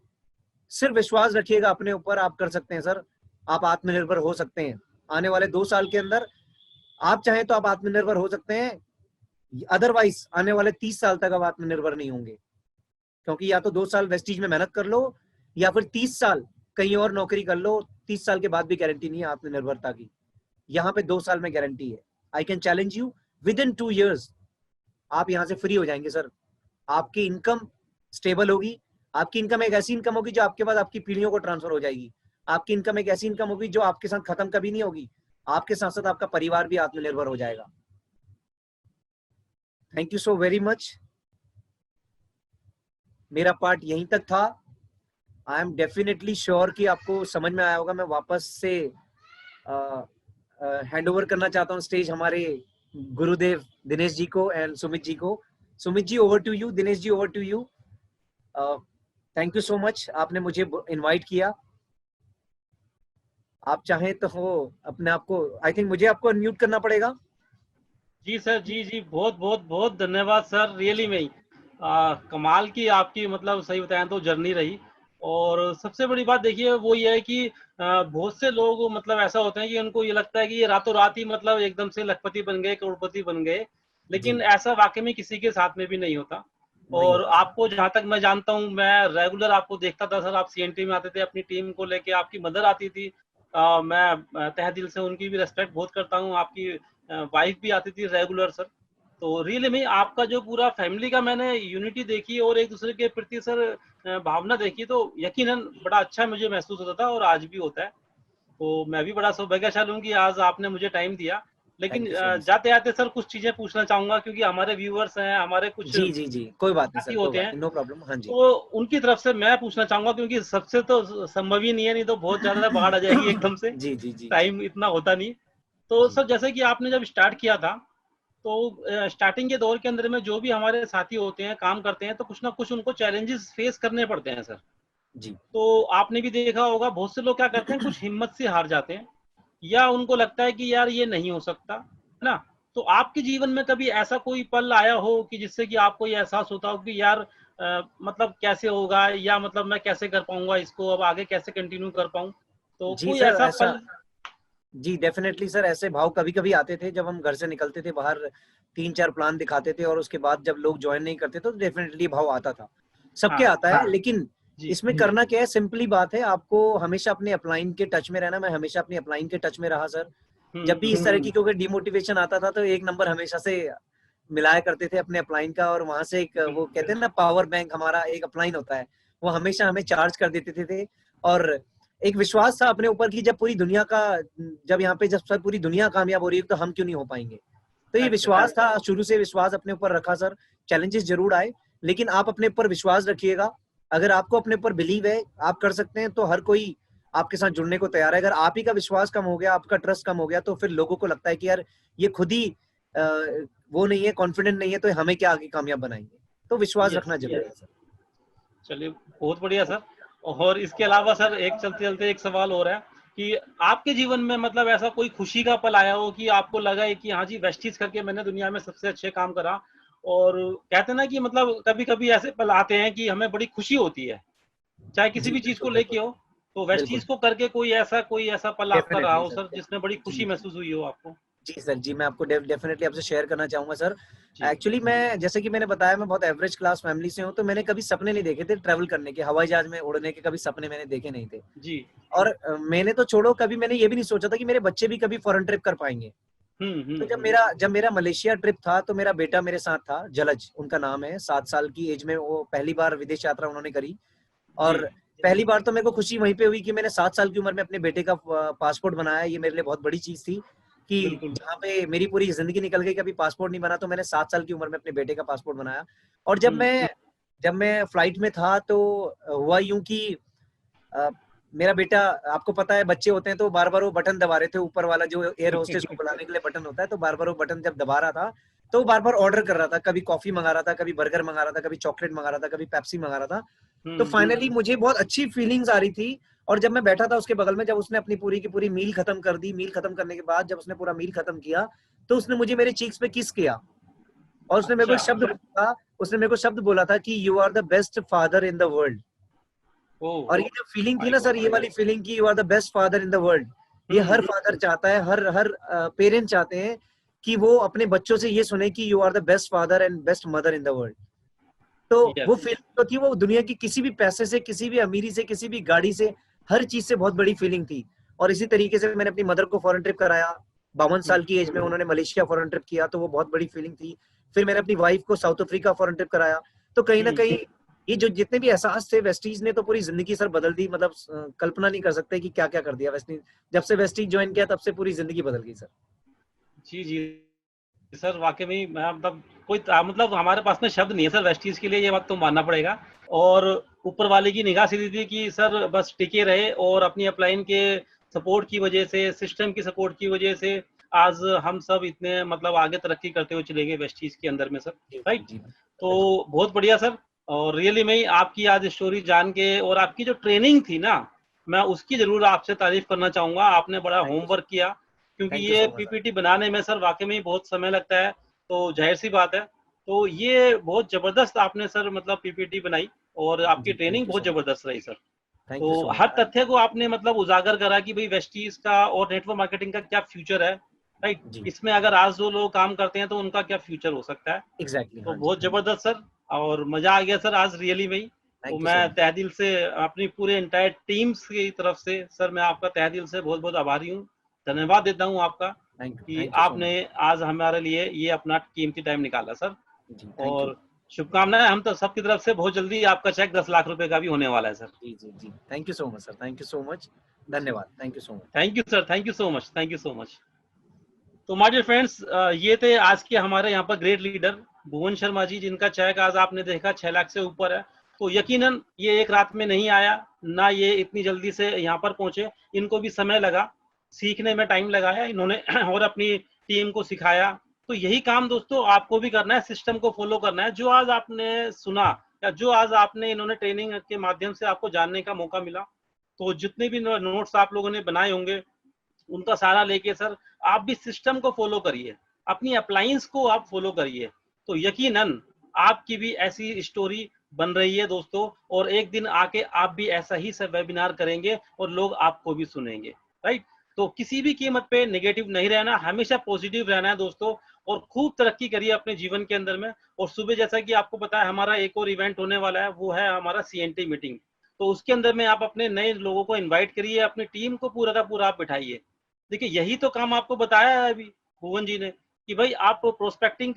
सिर्फ विश्वास रखिएगा अपने ऊपर। आप कर सकते हैं सर, आप आत्मनिर्भर हो सकते हैं। आने वाले 2 साल के अंदर आप चाहें तो आप आत्मनिर्भर हो सकते हैं, अदरवाइज आने वाले 30 साल तक आप आत्मनिर्भर नहीं होंगे। क्योंकि या तो 2 साल वेस्टीज में मेहनत कर लो या फिर 30 साल कहीं और नौकरी कर लो। 30 साल के बाद भी गारंटी नहीं है आत्मनिर्भरता की। यहाँ पे 2 साल में गारंटी है। I can challenge you, with in 2 years आप यहाँ से फ्री हो जाएंगे सर। आपकी इनकम स्टेबल होगी। आपकी इनकम एक ऐसी इनकम होगी जो आपके बाद आपकी पीढ़ियों को ट्रांसफर हो जाएगी। आपकी इनकम एक ऐसी इनकम होगी जो आपके साथ खत्म कभी नहीं होगी। आपके साथ साथ आपका परिवार भी आत्मनिर्भर हो जाएगा। Thank you so very much. मेरा पार्ट यहीं तक था। आई एम डेफिनेटली श्योर कि आपको समझ में आया होगा। मैं वापस से हैंड ओवर करना चाहता हूँ स्टेज हमारे गुरुदेव दिनेश जी को एंड सुमित जी को। Sumit ji over to you, Dinesh ji over to you. Thank you so much, आपने मुझे इनवाइट किया। आप चाहें तो हो अपने आप को, आई थिंक मुझे आपको अनम्यूट करना पड़ेगा। जी सर, जी जी, बहुत बहुत बहुत धन्यवाद सर। रियली में कमाल की आपकी मतलब सही बताएं तो जर्नी रही। और सबसे बड़ी बात देखिए वो ये है कि बहुत से लोग मतलब ऐसा होते हैं कि उनको ये लगता है कि ये रातों रात ही मतलब एकदम से लखपति बन गए, करोड़पति बन गए, लेकिन ऐसा वाकई में किसी के साथ में भी नहीं होता। और आपको जहां तक मैं जानता हूं, मैं रेगुलर आपको देखता था सर। आप सीएनटी में आते थे, अपनी टीम को लेके, आपकी मदर आती थी। मैं तहे दिल से उनकी भी रेस्पेक्ट बहुत करता हूँ। आपकी वाइफ भी आती थी रेगुलर सर। तो रियली में आपका जो पूरा फैमिली का मैंने यूनिटी देखी और एक दूसरे के प्रति सर भावना देखी, तो यकीनन बड़ा अच्छा मुझे महसूस होता था और आज भी होता है। तो मैं भी बड़ा सौभाग्यशाली हूँ कि आज आपने मुझे टाइम दिया। लेकिन जाते जाते सर कुछ चीजें पूछना चाहूंगा, क्योंकि हमारे व्यूअर्स हैं, हमारे कुछ जी जी जी, कोई बात नहीं साथी सर, कोई होते बात हैं, नहीं, नो प्रॉब्लम। हाँ जी, तो उनकी तरफ से मैं पूछना चाहूंगा, क्योंकि सबसे तो संभव ही नहीं है, नहीं तो बहुत ज्यादा बाढ़ आ जाएगी एकदम से। जी जी जी, टाइम इतना होता नहीं। तो जी सर जैसे कि आपने जब स्टार्ट किया था, तो स्टार्टिंग के दौर के अंदर में जो भी हमारे साथी होते हैं, काम करते हैं, तो कुछ ना कुछ उनको चैलेंजेस फेस करने पड़ते हैं सर। जी। तो आपने भी देखा होगा बहुत से लोग क्या करते हैं, कुछ हिम्मत से हार जाते हैं, या उनको लगता है कि यार ये नहीं हो सकता, है ना। तो आपके जीवन में कभी ऐसा कोई पल आया हो कि जिससे कि आपको ये एहसास होता हो कि यार मतलब कैसे होगा, या मतलब मैं कैसे कर पाऊंगा इसको, अब आगे कैसे कंटिन्यू कर पाऊं, तो जी कोई सर, ऐसा ऐसा, पल? जी डेफिनेटली सर, ऐसे भाव कभी कभी आते थे जब हम घर से निकलते थे बाहर, 3-4 प्लान दिखाते थे और उसके बाद जब लोग ज्वाइन नहीं करते तो डेफिनेटली भाव आता था। सबके हाँ आता है, लेकिन जी इसमें करना क्या है, सिंपली बात है, आपको हमेशा अपने अपलाइन के टच में रहना। मैं हमेशा अपनी अपलाइन के टच में रहा सर। जब भी इस तरह की क्योंकि डिमोटिवेशन आता था तो एक नंबर हमेशा से मिलाया करते थे अपने अपलाइन का। और वहां से एक वो कहते हैं ना, पावर बैंक, हमारा एक अपलाइन होता है, वो हमेशा हमें चार्ज कर देते थे। और एक विश्वास था अपने ऊपर कि जब पूरी दुनिया का, जब यहाँ पे जब सर पूरी दुनिया कामयाब हो रही है तो हम क्यों नहीं हो पाएंगे। तो ये अच्छा विश्वास था, शुरू से विश्वास अपने ऊपर रखा सर। चैलेंजेस जरूर आए, लेकिन आप अपने ऊपर विश्वास रखिएगा। अगर आपको अपने ऊपर बिलीव है, आप कर सकते हैं, तो हर कोई आपके साथ जुड़ने को तैयार है। अगर आप ही का विश्वास कम हो गया, आपका ट्रस्ट कम हो गया, तो फिर लोगों को लगता है कि यार ये खुद ही वो नहीं है, कॉन्फिडेंट नहीं है, तो हमें क्या आगे कामयाब बनाएंगे। तो विश्वास यस रखना जरूरी है सर। चलिए बहुत बढ़िया सर। और इसके अलावा सर एक चलते चलते एक सवाल हो रहा है कि आपके जीवन में मतलब ऐसा कोई खुशी का पल आया हो कि आपको लगा है कि हाँ जी वेस्टीज करके मैंने दुनिया में सबसे अच्छे काम करा। और कहते हैं ना कि मतलब कभी कभी ऐसे पल आते हैं कि हमें बड़ी खुशी होती है चाहे किसी जी भी चीज को बिल्कुल लेके बिल्कुल हो। तो वेस्टीज बिल्कुल। को करके कोई ऐसा पल आपका रहा डेफिनेटली हो सर सर। जिसमें बड़ी जी खुशी जी महसूस हुई हो आपको। जी सर, जी मैं आपको डेफिनेटली आपसे शेयर करना चाहूंगा सर। जी एक्चुअली मैं, जैसे कि मैंने बताया, मैं बहुत एवरेज क्लास फैमिली से हूँ, तो मैंने कभी सपने नहीं देखे थे ट्रैवल करने के, हवाई जहाज में उड़ने के कभी सपने मैंने देखे नहीं थे। जी। और मैंने तो छोड़ो, कभी मैंने ये भी नहीं सोचा था कि मेरे बच्चे भी कभी फॉरेन ट्रिप कर पाएंगे। तो जब मेरा मलेशिया ट्रिप था, तो मेरा बेटा मेरे साथ था, जलज उनका नाम है। 7 साल की एज में वो पहली बार विदेश यात्रा उन्होंने करी। जी और पहली बार तो मेरे को खुशी वहीं पे हुई कि मैंने 7 साल की उम्र में अपने बेटे का पासपोर्ट बनाया। ये मेरे लिए बहुत बड़ी चीज थी कि बिल्कुल जहाँ पे मेरी पूरी जिंदगी निकल गई, कभी पासपोर्ट नहीं बना, तो मैंने 7 साल की उम्र में अपने बेटे का पासपोर्ट बनाया। और जब मैं फ्लाइट में था, तो हुआ यूं कि अ, मेरा बेटा, आपको पता है बच्चे होते हैं तो बार बार वो बटन दबा रहे थे, ऊपर वाला जो एयर होस्टेस को बुलाने के लिए बटन होता है, तो बार बार वो बटन जब दबा रहा था, तो वो बार बार ऑर्डर कर रहा था, कभी कॉफी मंगा रहा था, कभी बर्गर मंगा रहा था, कभी चॉकलेट मंगा रहा था, कभी पेप्सी मंगा रहा था। तो फाइनली मुझे बहुत अच्छी फीलिंग्स आ रही थी। और जब मैं बैठा था उसके बगल में, जब उसने अपनी पूरी की पूरी मील खत्म कर दी, मील खत्म करने के बाद जब उसने पूरा मील खत्म किया, तो उसने मुझे मेरे चीक्स पे किस किया। और उसने मेरे को अच्छा एक शब्द बोला, उसने मेरे को शब्द बोला था कि you are the best father in the world. ओ और ये जो फीलिंग थी माय ना सर, गॉड। ये वाली फीलिंग की you are the best father in the world, ये हर फादर चाहता है, हर हर पेरेंट चाहते हैं कि वो अपने बच्चों से ये सुने कि you are the best father and best mother in the world. तो वो यस फीलिंग तो थी, वो दुनिया की किसी भी पैसे से, किसी भी अमीरी से, किसी भी गाड़ी से, हर चीज से बहुत बड़ी फीलिंग थी। और इसी तरीके से मैंने अपनी मदर को फॉरेन ट्रिप कराया। 52 साल की एज में उन्होंने मलेशिया फॉरेन ट्रिप किया, तो वो बहुत बड़ी फीलिंग थी। फिर मैंने अपनी वाइफ को साउथ अफ्रीका फॉरेन ट्रिप कराया। तो कहीं ना कहीं ये जो जितने भी एहसास थे, वेस्टीज ने तो पूरी जिंदगी सर बदल दी। मतलब कल्पना नहीं कर सकते कि क्या क्या कर दिया वेस्टीज। जब से वेस्टीज ज्वाइन किया, तब से पूरी जिंदगी बदल गई सर। जी जी सर वाकई में मैं मतलब मतलब हमारे पास में शब्द नहीं है सर वेस्टीज के लिए, ये बात तो मानना पड़ेगा। और ऊपर वाले की निगाह सीधी थी कि सर बस टिके रहे और अपनी अपलाइन के सपोर्ट की वजह से, सिस्टम की सपोर्ट की वजह से आज हम सब इतने मतलब आगे तरक्की करते हुए चले गए वेस्टीज के अंदर में सर। जी राइट। जी तो बिल्कुल। बहुत बढ़िया सर। और रियली में आपकी आज स्टोरी जान के और आपकी जो ट्रेनिंग थी ना, मैं उसकी जरूर आपसे तारीफ करना चाहूंगा। आपने बड़ा थैंक यू होमवर्क किया क्योंकि थैंक यू ये सो मच सर। पीपीटी बनाने में सर वाकई में बहुत समय लगता है। तो जाहिर सी बात है। तो ये बहुत जबरदस्त आपने सर मतलब पीपीटी बनाई और आपकी जी ट्रेनिंग थैंक यू बहुत सो मच। जबरदस्त रही सर। थैंक यू तो सो हर मच। तथ्य को आपने मतलब उजागर करा कि भाई वेस्टीज का और नेटवर्क मार्केटिंग का क्या फ्यूचर है। राइट। जी इसमें अगर आज जो लोग काम करते हैं तो उनका क्या फ्यूचर हो सकता है। एग्जैक्टली। तो हाँ जी बहुत हाँ जी। जबरदस्त सर। और मजा आ गया सर आज रियली में ही। तो थैंक यू सो मैं मच। तहे दिल से अपनी पूरे एंटायर टीम्स की तरफ से सर मैं आपका तहे दिल से बहुत बहुत आभारी हूँ। धन्यवाद देता हूँ आपका कि थैंक यू सो आपने मच। आज हमारे लिए ये अपना कीमती टाइम निकाला सर। Ji thank you. और शुभकामनाएं हम तो सबकी तरफ से, बहुत जल्दी आपका चेक 10 लाख रुपए का भी होने वाला है सर। जी जी जी thank you so much sir, thank you so much. जी धन्यवाद, thank you so much. Thank you sir, thank you so much, thank you so much. तो माय डियर फ्रेंड्स, ये थे आज के हमारे यहाँ पर ग्रेट लीडर भुवन शर्मा जी, जिनका चेक आज आपने देखा 6 लाख से ऊपर है। तो यकीनन ये एक रात में नहीं आया, ना ये इतनी जल्दी से यहाँ पर पहुंचे। इनको भी समय लगा, सीखने में टाइम लगाया इन्होंने और अपनी टीम को सिखाया। तो यही काम दोस्तों आपको भी करना है, सिस्टम को फॉलो करना है। जो आज आपने सुना या जो आज आपने इन्होंने ट्रेनिंग के माध्यम से आपको जानने का मौका मिला, तो जितने भी नोट्स आप लोगों ने बनाए होंगे उनका सहारा लेके सर आप भी सिस्टम को फॉलो करिए, अपनी अप्लायंस को आप फॉलो करिए। तो यकीनन आपकी भी ऐसी स्टोरी बन रही है दोस्तों, और एक दिन आके आप भी ऐसा ही सब वेबिनार करेंगे और लोग आपको भी सुनेंगे। राइट। तो किसी भी कीमत पे नेगेटिव नहीं रहना, हमेशा पॉजिटिव रहना है दोस्तों। और खूब तरक्की करिए अपने जीवन के अंदर में। और सुबह जैसा कि आपको पता है हमारा एक और इवेंट होने वाला है, वो है हमारा CNT मीटिंग। तो उसके अंदर में आप अपने नए लोगों को इन्वाइट करिए, अपनी टीम को पूरा का पूरा आप बिठाइए। देखिए यही तो काम आपको बताया है अभी भुवन जी ने कि भाई आप प्रोस्पेक्टिंग